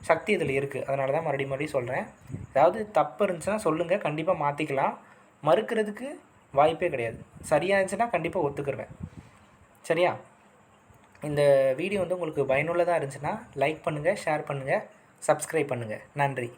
சக்தி இதில் இருக்குது. அதனால தான் மறுபடியும் சொல்கிறேன். ஏதாவது தப்பு இருந்துச்சுன்னா சொல்லுங்கள், கண்டிப்பாக மாற்றிக்கலாம். மறுக்கிறதுக்கு வாய்ப்பே கிடையாது. சரியாக இருந்துச்சுன்னா கண்டிப்பாக ஒத்துக்குருவேன். சரியா? இந்த வீடியோ வந்து உங்களுக்கு பயனுள்ளதாக இருந்துச்சுன்னா லைக் பண்ணுங்கள், ஷேர் பண்ணுங்கள், சப்ஸ்கிரைப் பண்ணுங்கள். நன்றி.